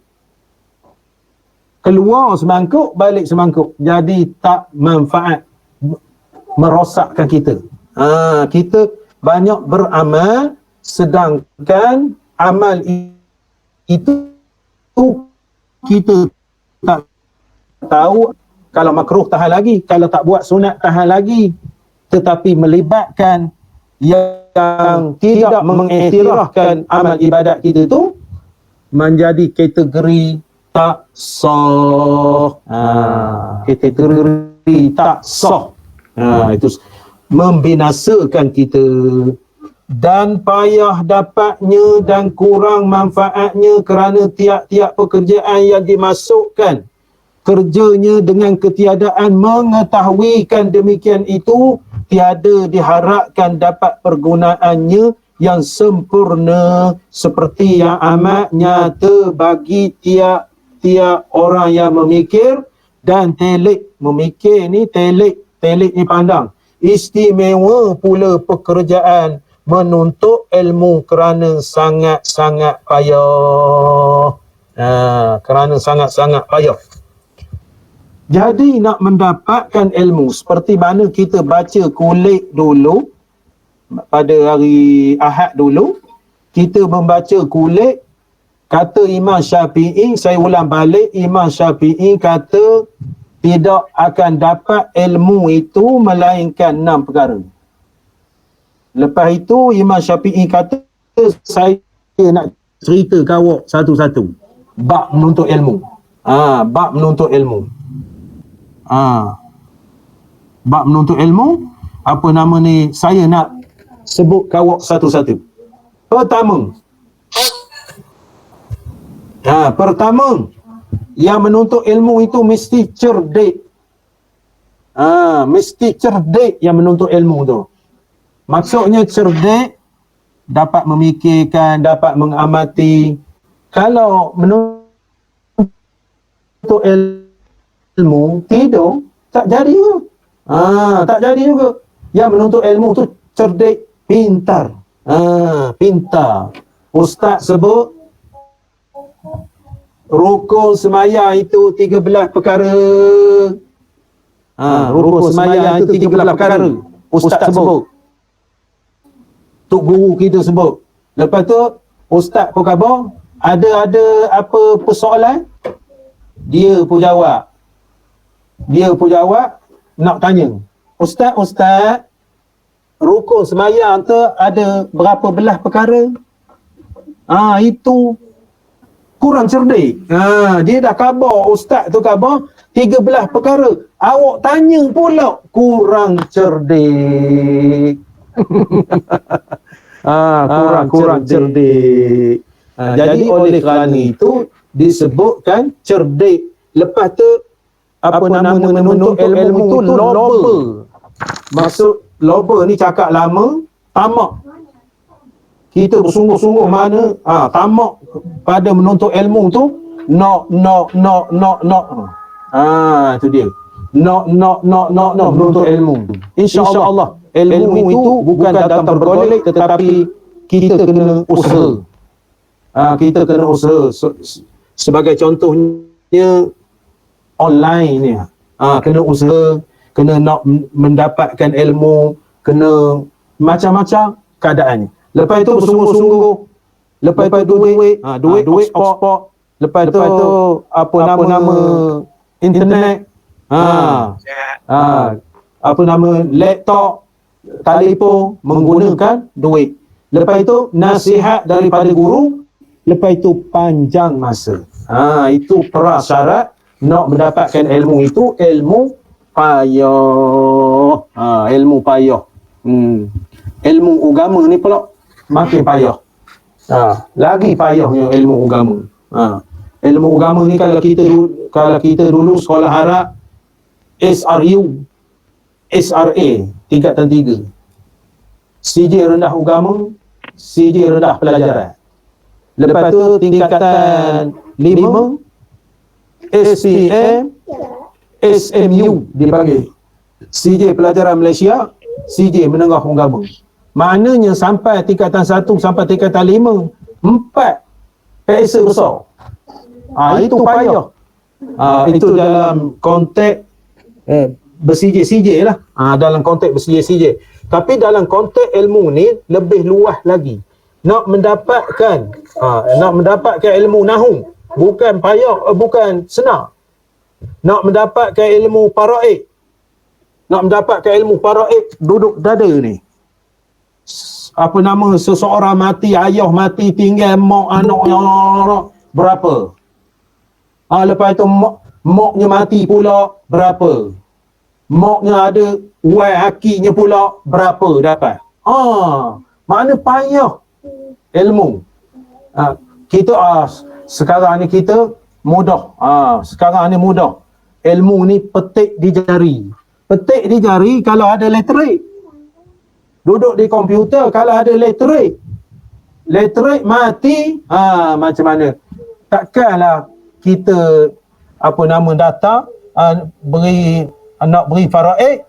Keluar semangkuk, balik semangkuk. Jadi tak manfaat, merosakkan kita. Kita banyak beramal, sedangkan amal itu kita tak tahu. Kalau makruh tahan lagi, kalau tak buat sunat tahan lagi, tetapi melibatkan yang tidak mengiktirafkan amal ibadat kita tu menjadi kategori tak sah. Kategori tak sah. Itu membinasakan kita. Dan payah dapatnya dan kurang manfaatnya kerana tiap-tiap pekerjaan yang dimasukkan kerjanya dengan ketiadaan mengetahuikan demikian itu, tiada diharapkan dapat pergunaannya yang sempurna seperti yang amat nyata bagi tiap-tiap orang yang memikir dan telik. Memikir ni telik ni pandang. Istimewa pula pekerjaan menuntut ilmu kerana sangat-sangat payah. Kerana sangat-sangat payah. Jadi nak mendapatkan ilmu seperti mana kita baca kulit dulu, pada hari Ahad dulu, kita membaca kulit, kata Imam Syafi'i, saya ulang balik, Imam Syafi'i kata tidak akan dapat ilmu itu melainkan 6 perkara. Lepas itu Imam Syafi'i kata, saya nak cerita kawak satu-satu. Bab menuntut ilmu. Bab menuntut ilmu. Bab menuntut ilmu, apa nama ni, saya nak sebut kawak satu-satu. Pertama, yang menuntut ilmu itu mesti cerdik. Mesti cerdik yang menuntut ilmu tu. Maksudnya cerdik, dapat memikirkan, dapat mengamati. Kalau menuntut ilmu tidur, tak jadi juga. Tak jadi juga. Yang menuntut ilmu tu cerdik, pintar. Pintar. Ustaz sebut rukun semaya itu 13 perkara. Rukun semaya itu 13 perkara. Ustaz sebut. Tok guru kita sebut. Lepas tu ustaz pun khabar, ada apa persoalan, dia pun jawab. Nak tanya, Ustaz, rukun sembahyang tu ada berapa belah perkara? Itu kurang cerdik. Dia dah khabar, ustaz tu khabar 13 perkara. Awak tanya pula kurang cerdik. Kurang cerdik. Jadi oleh kerana itu disebutkan cerdik. Lepas tu apa nama menuntut ilmu itu loba. Maksud loba ni cakap lama, tamak. Kita bersungguh-sungguh mana tamak pada menuntut ilmu tu, no. Itu dia. No menuntut ilmu. InsyaAllah ilmu itu bukan datang bergolek, tetapi kita kena usaha. Kita kena usaha. Sebagai contohnya online ni. Kena usaha, kena nak mendapatkan ilmu, kena macam-macam keadaannya. Lepas itu bersungguh-sungguh. Lepas itu duit sport. Lepas itu apa nama internet. Apa nama laptop, telefon, menggunakan duit. Lepas itu nasihat daripada guru. Lepas itu panjang masa. Itu prasyarat nak mendapatkan ilmu itu, ilmu payah. Ilmu payah. Ilmu agama ni pula makin payah. Lagi payahnya ilmu agama. Ilmu agama ni kalau kita dulu sekolah Arab, SRU, SRA, tingkatan 3. CJ rendah agama, CJ rendah pelajaran. Lepas tu tingkatan 5, SPM, SMU dipanggil. CJ pelajaran Malaysia, CJ menengah agama. Maknanya sampai tingkatan 1 sampai tingkatan 5, 4 PSA besar. Itu payah. Itu dalam konteks ber-CJ lah. Dalam konteks ber-CJ. Tapi dalam konteks ilmu ni lebih luas lagi. Nak mendapatkan ilmu nahu bukan payah, bukan senang. Nak mendapatkan ilmu faraid. Nak mendapatkan ilmu faraid duduk dada ni. Apa nama, seseorang mati, ayah mati, tinggal mak, anak berapa? Lepas itu maknya mati pula berapa? Maknya ada wai hakinya pula berapa dapat? Mana payah ilmu. Kita sekarang ni kita mudah. Sekarang ni mudah. Ilmu ni petik di jari. Petik di jari kalau ada literik. Duduk di komputer kalau ada literik. Literik mati, macam mana? Takkanlah kita data nak beri faraid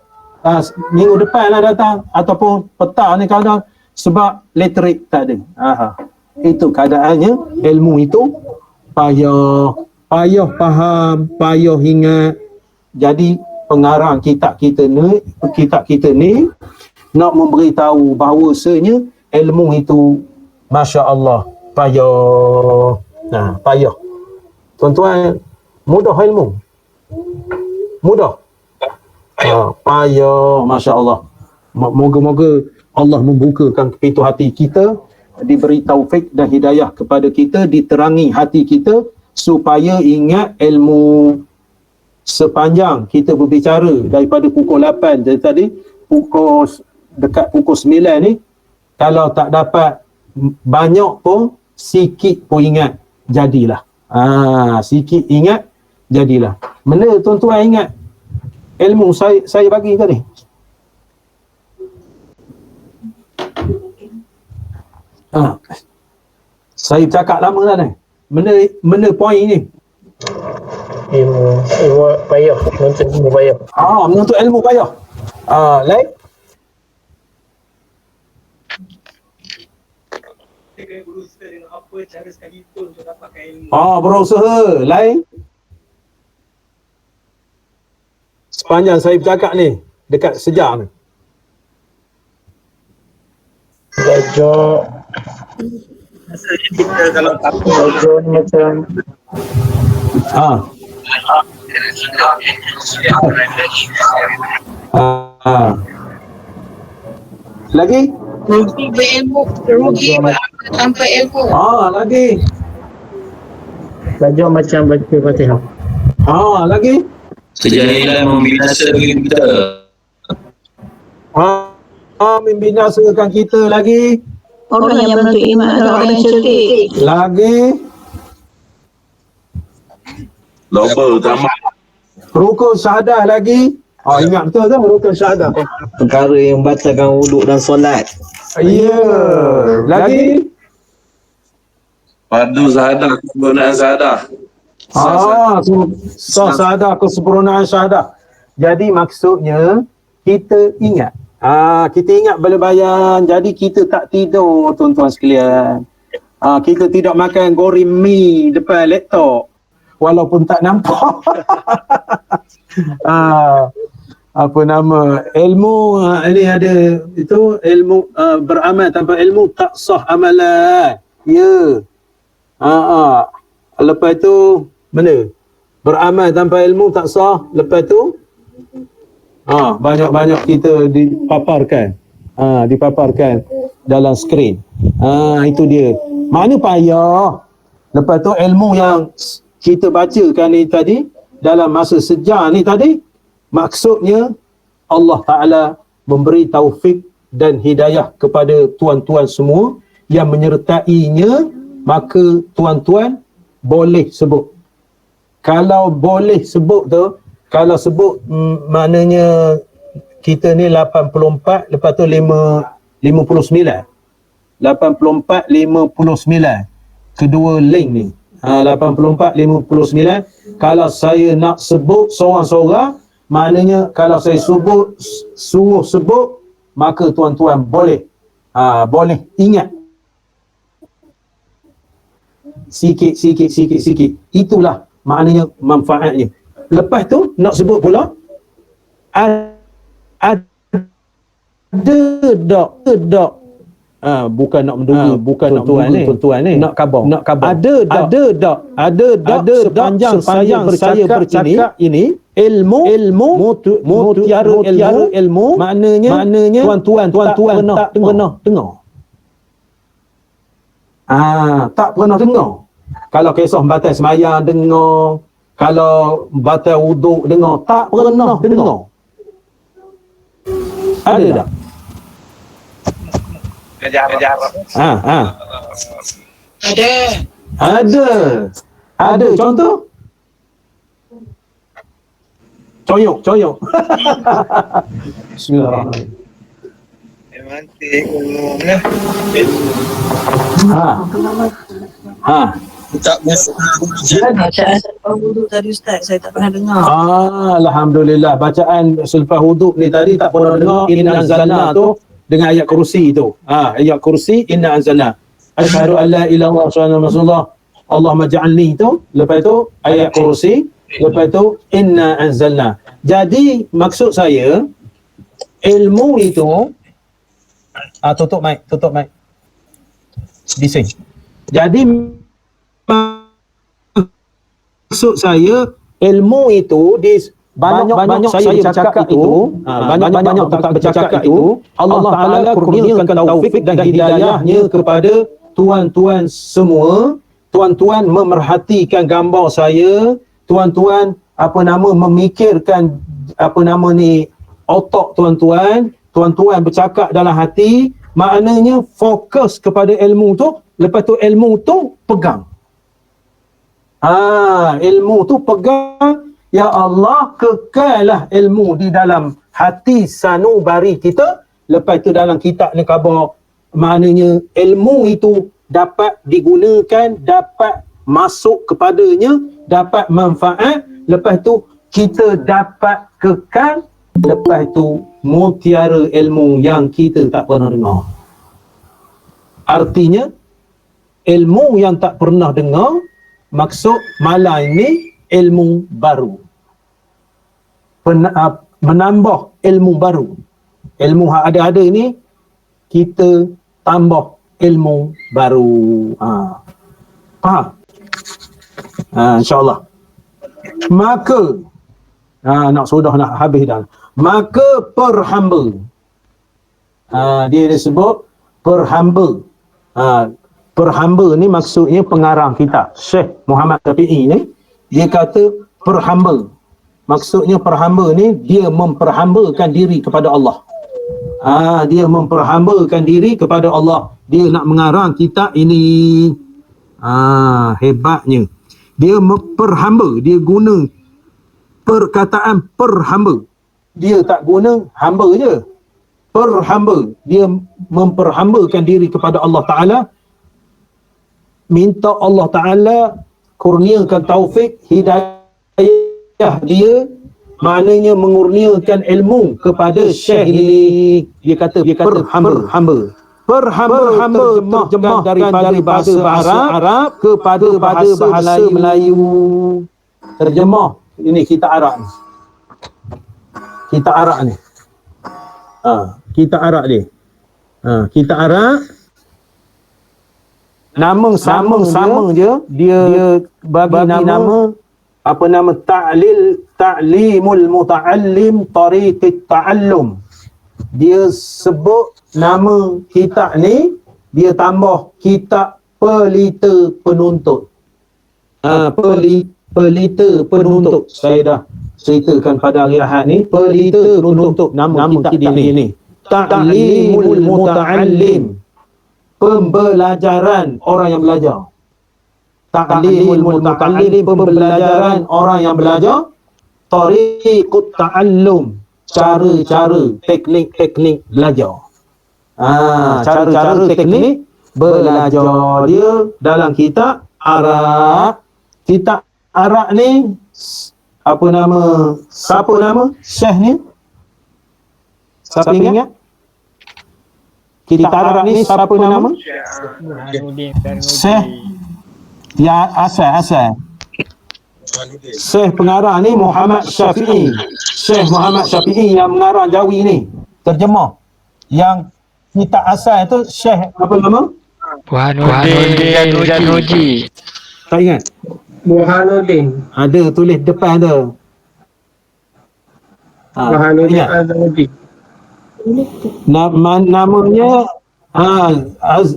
minggu depan lah datang ataupun petang ni kadang sebab literik tak ada. Itu keadaannya. Ilmu itu payah faham, payah ingat. Jadi pengarang kitab kita ni nak memberitahu bahawasanya ilmu itu masya-Allah payah. Payah. Tuan-tuan, mudah ilmu. Mudah. Payah, masya-Allah. Moga-moga Allah membukakan pintu hati kita, diberi taufik dan hidayah kepada kita, diterangi hati kita supaya ingat ilmu. Sepanjang kita berbicara daripada pukul 8 tadi, dekat pukul 9 ni, kalau tak dapat banyak pun, sikit pun ingat, jadilah. Sikit ingat, jadilah. Mana tuan-tuan ingat ilmu saya bagi tadi? Saya cakap lama dah ni. Mana poin ni? Ilmu payah, menuntut ilmu payah. Menuntut ilmu payah. Lain? Berusaha dengan apa cara sekalipun untuk dapatkan ilmu. Berusaha. Lain? Sepanjang saya bercakap ni, dekat sejam ni. Belajar. Rasanya kita kalau tak Belajar ni macam Lagi? Rugi berilmu, rugi tanpa ilmu. Lagi? belajar macam baca Fatihah. Lagi? Kejahilan membinasakan kita. Membinasakan kita. Lagi? Orang yang menuntut ilmu adalah orang yang cerdik. Lagi? Loba utama. Rukun syahadah lagi? Ingat betul tak rukun syahadah? Perkara yang batalkan wuduk dan solat. Ya. Lagi? Padu sahadah, kesempurnaan sahadah. Syahadah, kesempurnaan syahadah. Jadi maksudnya kita ingat. Kita ingat balabayan, jadi kita tak tidur tuan-tuan sekalian. Kita tidak makan goreng mi depan laptop walaupun tak nampak. Apa nama, ilmu ini ada itu, ilmu beramal tanpa ilmu tak sah amalan. Ya. Lepas tu mana? Beramal tanpa ilmu tak sah. Lepas tu banyak-banyak kita dipaparkan dalam skrin. Itu dia. Mana payah. Lepas tu ilmu yang kita bacakan ni tadi dalam masa sejar ni tadi, maksudnya Allah Ta'ala memberi taufik dan hidayah kepada tuan-tuan semua yang menyertainya, maka tuan-tuan boleh sebut. Kalau boleh sebut tu, kalau sebut maknanya kita ni 84, lepas tu 59. 84, 59. Kedua link ni. 84, 59. Kalau saya nak sebut seorang-seorang, maknanya kalau saya suruh sebut, maka tuan-tuan boleh ingat sikit. Itulah maknanya manfaatnya. Lepas tu nak sebut pula ada tak bukan nak menduga, bukan tuan-tuan ni nak khabar. Ada tak sepanjang saya bercakap ini ilmu mutiara ilmu, maknanya tuan-tuan tak pernah dengar. Tak pernah dengar. Kalau kisah batal sembahyang dengar, kalau batal wuduk dengar, tak pernah dengar. Ada tak? Ada contoh? Coyok. Bismillahirrahmanirrahim. Tak Bacaan selepas wuduk tadi Ustaz, saya tak pernah dengar. Alhamdulillah, bacaan selepas wuduk ni tadi tak pernah dengar. Inna anzalna tu dengan ayat kursi tu. Ayat kursi inna anzalna. Asyhadu an la ilaha illallah Allahumma ja'alni tu. Lepas tu ayat kursi. Lepas tu inna anzalna. Jadi maksud saya ilmu itu tutup mic. Bising. Jadi maksud saya ilmu itu banyak saya bercakap itu, banyak tak bercakap itu, Allah Ta'ala kurniakan taufik dan hidayahnya kepada tuan-tuan semua. Tuan-tuan memerhatikan gambar saya, tuan-tuan memikirkan otak tuan-tuan bercakap dalam hati, maknanya fokus kepada ilmu tu. Lepas tu ilmu tu pegang. Ilmu tu pegang. Ya Allah, kekallah ilmu di dalam hati sanubari kita. Lepas tu dalam kitab ni khabar, maknanya ilmu itu dapat digunakan, dapat masuk kepadanya, dapat manfaat. Lepas tu kita dapat kekal. Lepas tu mutiara ilmu yang kita tak pernah dengar. Artinya ilmu yang tak pernah dengar, maksud malam ini ilmu baru. Menambah ilmu baru. Ilmu yang ada ni kita tambah ilmu baru. Faham? InsyaAllah. Maka nak habis dah. Maka perhamba. Dia disebut perhamba. Perhamba ni maksudnya pengarang kitab Syekh Muhammad Syafi'i ni, dia kata perhamba. Maksudnya perhamba ni dia memperhambakan diri kepada Allah. Dia memperhambakan diri kepada Allah. Dia nak mengarang kitab ini. Hebatnya. Dia perhamba, dia guna perkataan perhamba. Dia tak guna hamba je. Perhamba, dia memperhambakan diri kepada Allah Ta'ala. Minta Allah Ta'ala kurniakan taufik, hidayah dia maknanya mengurniakan ilmu kepada syekh ini. Dia kata hamba terjemah daripada bahasa Arab kepada bahasa Melayu. Terjemah ini kita Arab ni. Kita Arab ni. Kita Arab ni. Kita Arab nama sama je, dia bagi nama apa nama ta'limul muta'allim tariqit ta'allum. Dia sebut nama kitab ni, dia tambah kitab pelita penuntut. Pelita penuntut. Saya dah ceritakan pada hari Ahad ni, pelita penuntut nama kitab ni. Ta'limul muta'allim, pembelajaran orang yang belajar. Ta'limul muta'allim, pembelajaran orang yang belajar. Tariqut ta'allum, cara-cara, teknik-teknik belajar. Cara-cara teknik belajar dia dalam kitab Arab. Kitab Arab ni apa nama? Siapa nama syekh ni? Siapa ingat? Kitab Arab ni siapa nama? Syekh ya asal. Syekh pengarang ni Muhammad Syafi'i. Syekh Muhammad Syafi'i yang mengarang Jawi ni. Terjemah. Yang kitab asal tu Syekh apa nama? Burhanuddin Al-Nuji. Tak ingat? Burhanuddin. Ada tulis depan tu. Burhanuddin Ingat? Al-Nuji. Namanya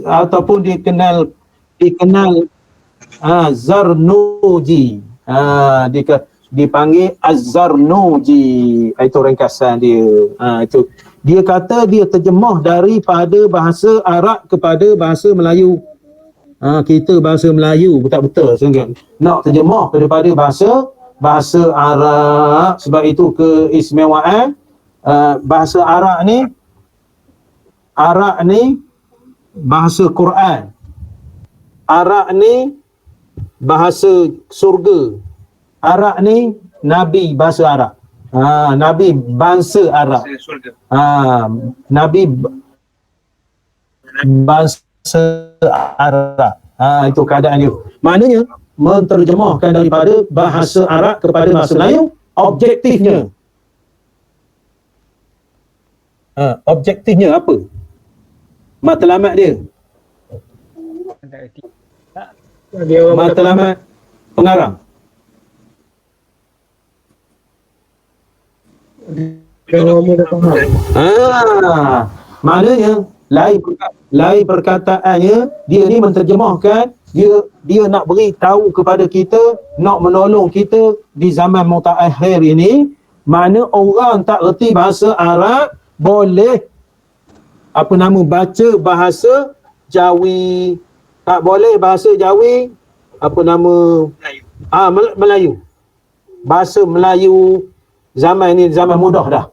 ataupun dikenal Zarnuji. Dipanggil Az-Zarnuji. Itu ringkasan dia. Itu dia kata dia terjemah daripada bahasa Arab kepada bahasa Melayu. Kita bahasa Melayu betul-betul sangat nak terjemah daripada bahasa Arab. Sebab itu keistimewaan bahasa Arab ni bahasa Quran. Arab ni bahasa surga. Arab ni Nabi bahasa Arab. Nabi bangsa Arab. Nabi bangsa Arab. Itu keadaan dia. Maknanya menterjemahkan daripada bahasa Arab kepada bahasa Melayu, objektifnya. Objektifnya apa? Matlamat dia. Matlamat pengarang. Maknanya lain perkataannya, dia ni menterjemahkan, dia nak beri tahu kepada kita, nak menolong kita di zaman mutaakhir ini. Mana orang tak erti bahasa Arab boleh baca bahasa Jawi. Tak boleh bahasa Jawi Melayu. Bahasa Melayu zaman ni zaman mudah dah.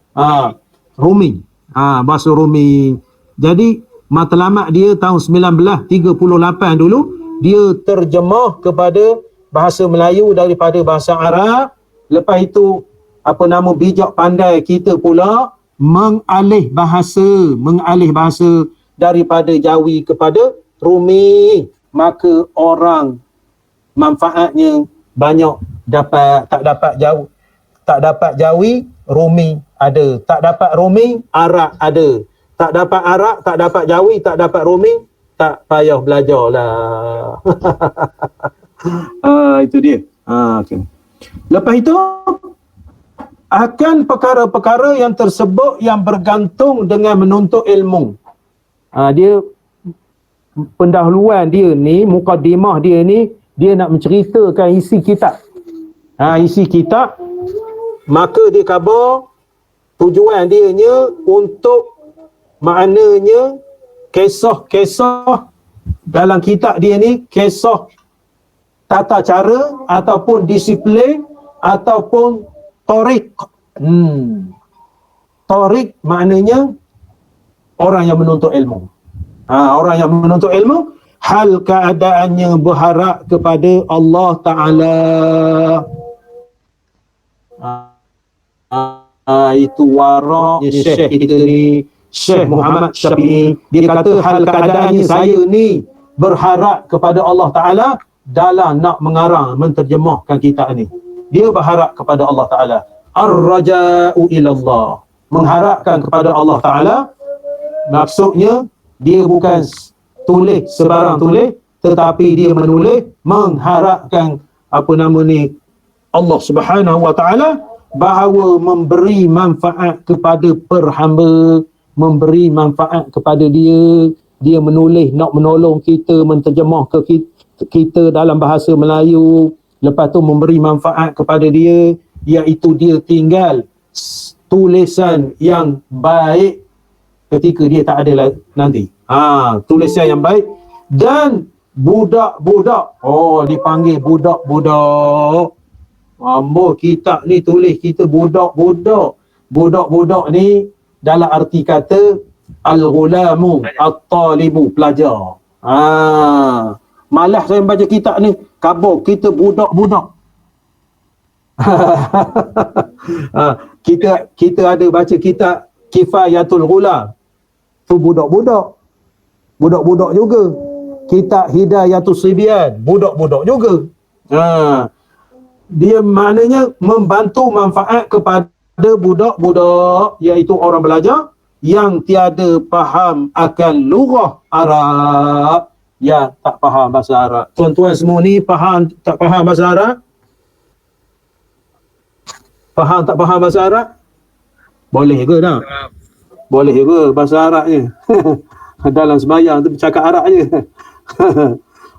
Rumi. Bahasa Rumi. Jadi matlamat dia tahun 1938 dulu, dia terjemah kepada bahasa Melayu daripada bahasa Arab. Lepas itu bijak pandai kita pula mengalih bahasa daripada Jawi kepada Rumi. Maka orang manfaatnya banyak dapat. Tak dapat Jawi, Rumi ada. Tak dapat Rumi, Arab ada. Tak dapat Arab, tak dapat Jawi, tak dapat Rumi, tak payah belajar lah. Itu dia. Okay. Lepas itu akan perkara-perkara yang tersebut yang bergantung dengan menuntut ilmu. Dia pendahuluan dia ni, mukadimah dia ni, dia nak menceritakan isi kitab. Isi kitab, maka dia khabar tujuan dia untuk maknanya kisah-kisah dalam kitab dia ni, kisah tata cara ataupun disiplin ataupun torik. Torik maknanya orang yang menuntut ilmu. Orang yang menuntut ilmu, hal keadaannya berharap kepada Allah Ta'ala. Itu waraknya Syekh kita ni, Syekh Muhammad Syafi'i. Dia kata hal keadaannya saya ni berharap kepada Allah Ta'ala dalam nak mengarang, menterjemahkan kitab ni. Dia berharap kepada Allah Ta'ala. Ar-raja'u ilallah. Mengharapkan kepada Allah Ta'ala. Maksudnya, dia bukan tulis sebarang tulis, tetapi dia menulis mengharapkan Allah Subhanahu Wa Ta'ala bahawa memberi manfaat kepada perhamba, memberi manfaat kepada dia. Dia menulis nak menolong kita, menterjemah ke kita dalam bahasa Melayu, lepas tu memberi manfaat kepada dia, iaitu dia tinggal tulisan yang baik ketika dia tak ada nanti. Tulisan yang baik. Dan budak-budak, dipanggil budak-budak. Kitab ni tulis kita budak-budak. Budak-budak ni dalam arti kata al-ghulamu at-talibu, pelajar. Malas saya baca kitab ni, kabur kita budak-budak. Kita ada baca kitab Kifayatul Ghulam, tu budak-budak. Budak-budak juga. Kitab Hidayatul Sibyan, budak-budak juga. Dia maknanya membantu manfaat kepada budak-budak, iaitu orang belajar yang tiada faham akan lughah Arab, yang tak faham bahasa Arab. Tuan-tuan semua ni tak faham bahasa Arab? Tak faham bahasa Arab? Boleh ke tak? Boleh ke bahasa Arab je? Dalam sembahyang tu bercakap Arab je.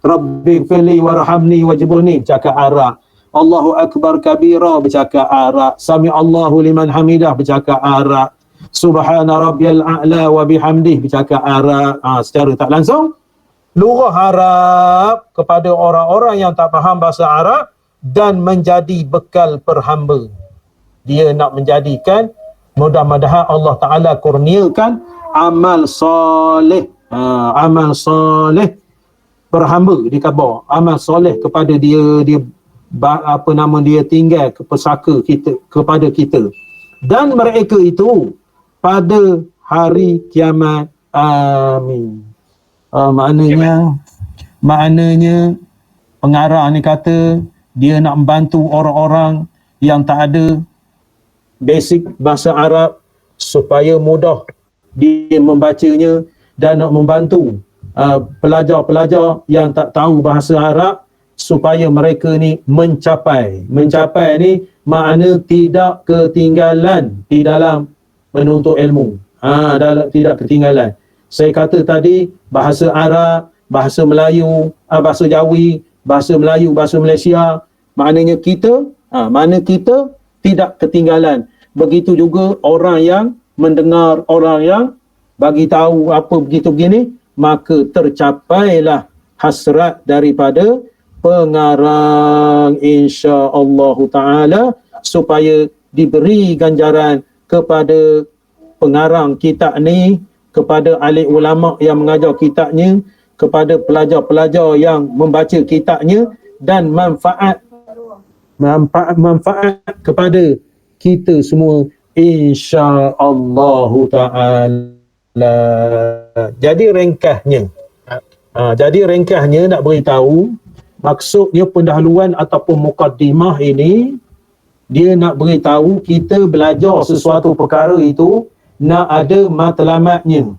Rabbi fili warhamni wajburni, bercakap Arab. Allahu Akbar kabira, bercakap Arab. Sami Allahu liman hamidah, bercakap Arab. Subhana rabbiyal a'la wa bihamdih, bercakap Arab. Secara tak langsung, lughah Arab kepada orang-orang yang tak faham bahasa Arab dan menjadi bekal perhamba. Dia nak menjadikan, mudah-mudahan Allah Ta'ala kurniakan amal soleh. Amal soleh perhamba di kabar. Amal soleh kepada dia tinggal ke pesaka kita, kepada kita. Dan mereka itu pada hari kiamat. Amin. Maknanya pengarang ni kata dia nak membantu orang-orang yang tak ada basic bahasa Arab supaya mudah dia membacanya, dan nak membantu pelajar-pelajar yang tak tahu bahasa Arab supaya mereka ni mencapai ni makna tidak ketinggalan di dalam menuntut ilmu. Tidak ketinggalan. Saya kata tadi bahasa Arab, bahasa Melayu, bahasa Jawi, bahasa Melayu, bahasa Malaysia, maknanya kita tidak ketinggalan. Begitu juga orang yang mendengar, orang yang bagi tahu apa begitu begini, maka tercapailah hasrat daripada pengarang, insya-Allah Ta'ala, supaya diberi ganjaran kepada pengarang kitab ni, kepada ahli ulama yang mengajar kitabnya, kepada pelajar-pelajar yang membaca kitabnya, dan manfaat kepada kita semua, insya-Allah Ta'ala. Jadi ringkasnya nak beritahu, maksudnya pendahuluan ataupun mukaddimah ini, dia nak beritahu kita belajar sesuatu perkara itu nak ada matlamatnya,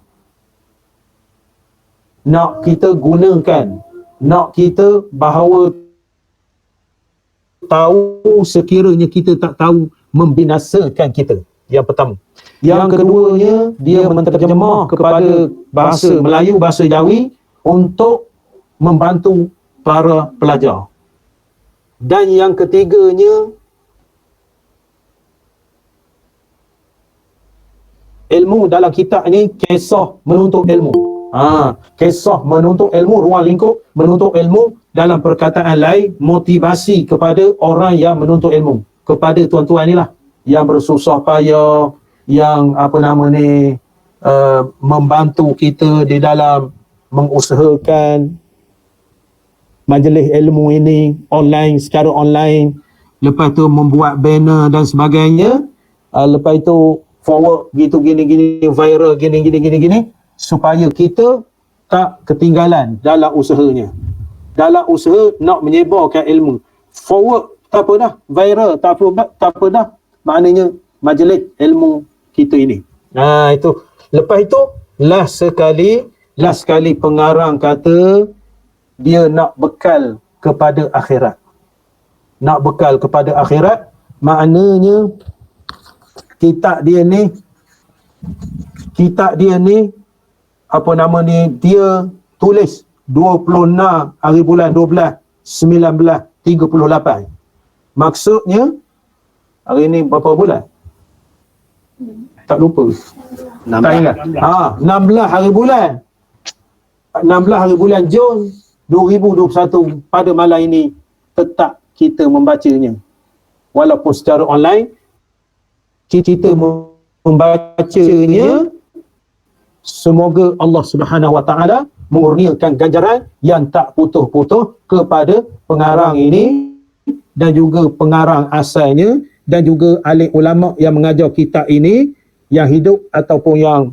nak kita gunakan, nak kita bahawa tahu sekiranya kita tak tahu membinasakan kita. Yang pertama. Yang keduanya, dia menterjemah kepada bahasa Melayu, bahasa Jawi untuk membantu para pelajar. Dan yang ketiganya, ilmu dalam kitab ni kisah menuntut ilmu. Kisah menuntut ilmu, ruang lingkup menuntut ilmu, dalam perkataan lain motivasi kepada orang yang menuntut ilmu, kepada tuan-tuan ni lah yang bersusah payah, yang membantu kita di dalam mengusahakan majlis ilmu ini online, secara online, lepas tu membuat banner dan sebagainya. lepas itu forward gitu gini viral gini supaya kita tak ketinggalan dalam usahanya. Dalam usaha nak menyebarkan ilmu. Forward tak apa dah, viral tak apa dah. Maknanya majlis ilmu kita ini. Itu. Lepas itu last sekali pengarang kata dia nak bekal kepada akhirat. Nak bekal kepada akhirat maknanya kitab dia ni apa nama ni, dia tulis 26 hari bulan 12 1938. Maksudnya hari ni berapa bulan? Tak lupa. 16. Tak ingat. 16 hari bulan Jun 2021 pada malam ini tetap kita membacanya. Walaupun secara online kita membacanya, semoga Allah Subhanahu Wa Taala mengurniakan ganjaran yang tak putus-putus kepada pengarang ini dan juga pengarang asalnya dan juga alim ulama yang mengajar kitab ini yang hidup ataupun yang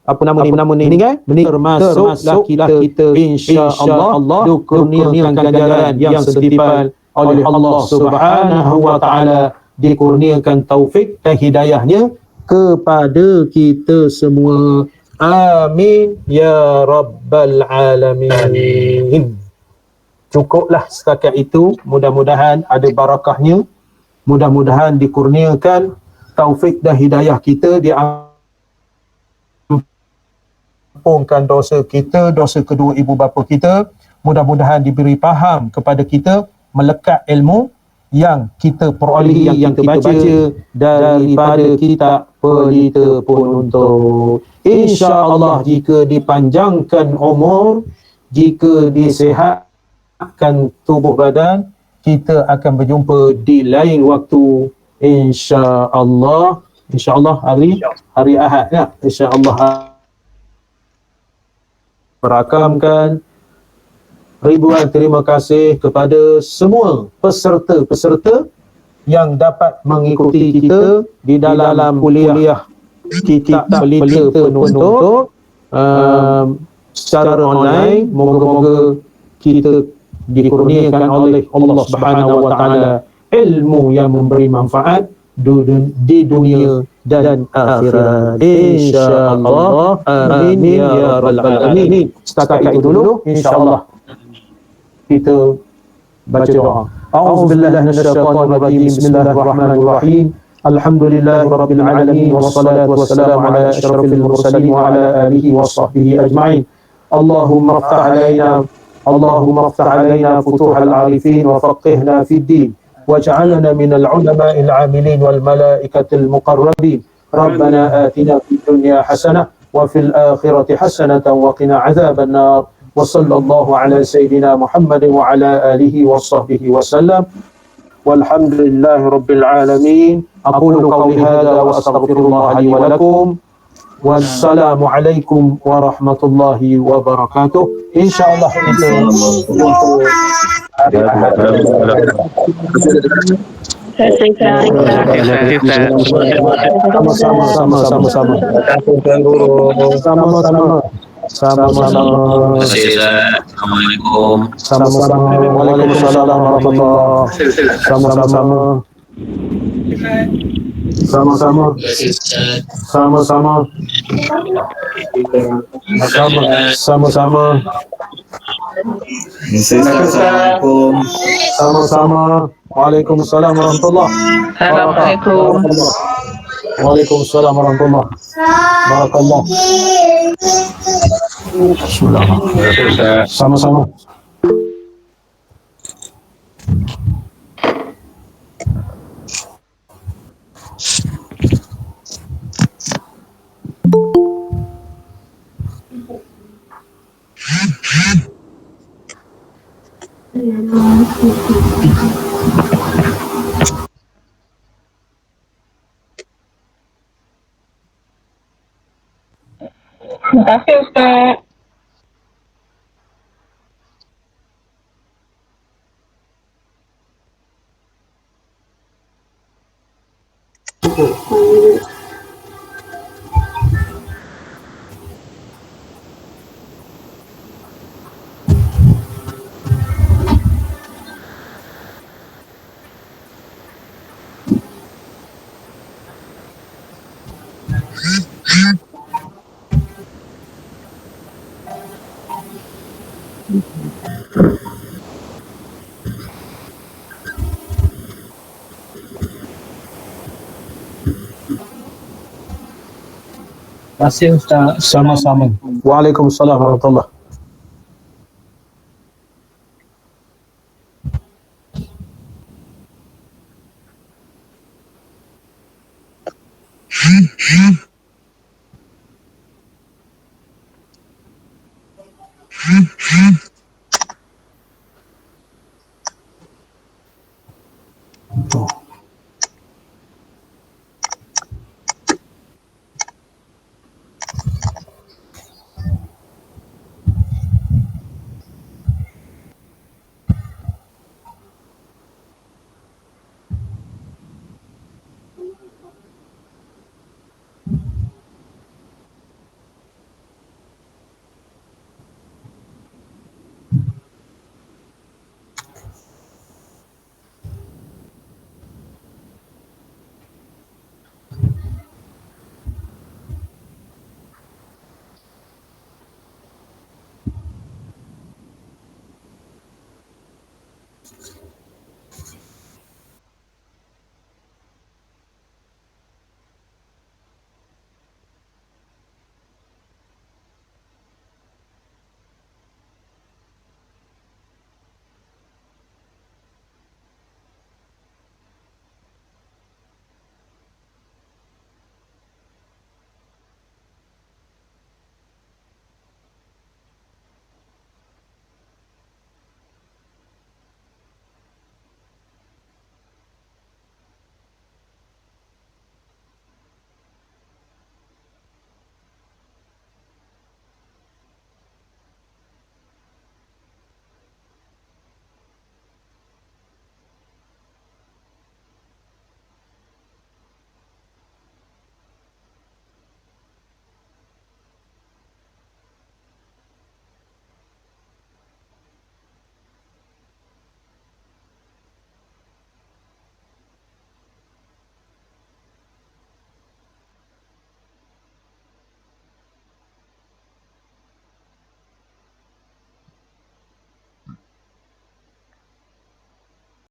apa nama ni meninggal termasuk kita insya-Allah dikurniakan ganjaran yang setimpal oleh Allah Subhanahu Wa Taala, dikurniakan taufik dan hidayahnya kepada kita semua. Amin ya rabbal alamin. Cukuplah setakat itu. Mudah-mudahan ada barakahnya. Mudah-mudahan dikurniakan taufik dan hidayah kita, diampunkan dosa kita, dosa kedua ibu bapa kita. Mudah-mudahan diberi faham kepada kita, melekat ilmu yang kita perolehi, yang kita baca daripada kitab Pelita Penuntut. InsyaAllah jika dipanjangkan umur, jika disihatkan tubuh badan, kita akan berjumpa di lain waktu insya-Allah. Insya-Allah hari Ahad ya. Insya-Allah merakamkan. Ribuan terima kasih kepada semua peserta-peserta yang dapat mengikuti kita di dalam kuliah kitab Pelita Penuntut secara online. Moga-moga kita dikurniakan oleh Allah Subhanahu Wa Taala ilmu yang memberi manfaat di dunia dan akhirat. Insya-Allah. Amin ya rabbal alamin. Setakat itu dulu, insya-Allah kita baca doa. A'udzubillahi minasyaitonir rajim. Bismillahirrahmanirrahim. Alhamdulillahirabbil alamin wassalatu wassalamu ala asyrafil mursalin wa ala alihi washabbihi ajma'in. Allahumma iftah alaina futuhal arifin wa faqihna fid din waj'alna minal ulama'il 'amilin wal malaikatil muqarrabin. Rabbana atina fid dunya hasanah wa fil akhirati hasanatan wa qina 'adzaban nar. وصلى الله على سيدنا محمد وعلى آله وصحبه وسلم والحمد لله رب العالمين. أقول قولي هذا وأستغفر الله لي ولكم والسلام عليكم ورحمة الله وبركاته. إن شاء الله sama-sama. Assalamualaikum. Sama-sama. Waalaikumsalam warahmatullahi. Sama-sama. Sama-sama. Sama-sama. Sama-sama. Assalamualaikum. Sama-sama. Waalaikumsalam warahmatullahi. Assalamualaikum. Waalaikumsalam warahmatullahi. Barakallah. Bismillah. Sama-sama. Terima kasih Ustaz. Masih Ustaz. Sama-sama. Waalaikumsalam warahmatullah.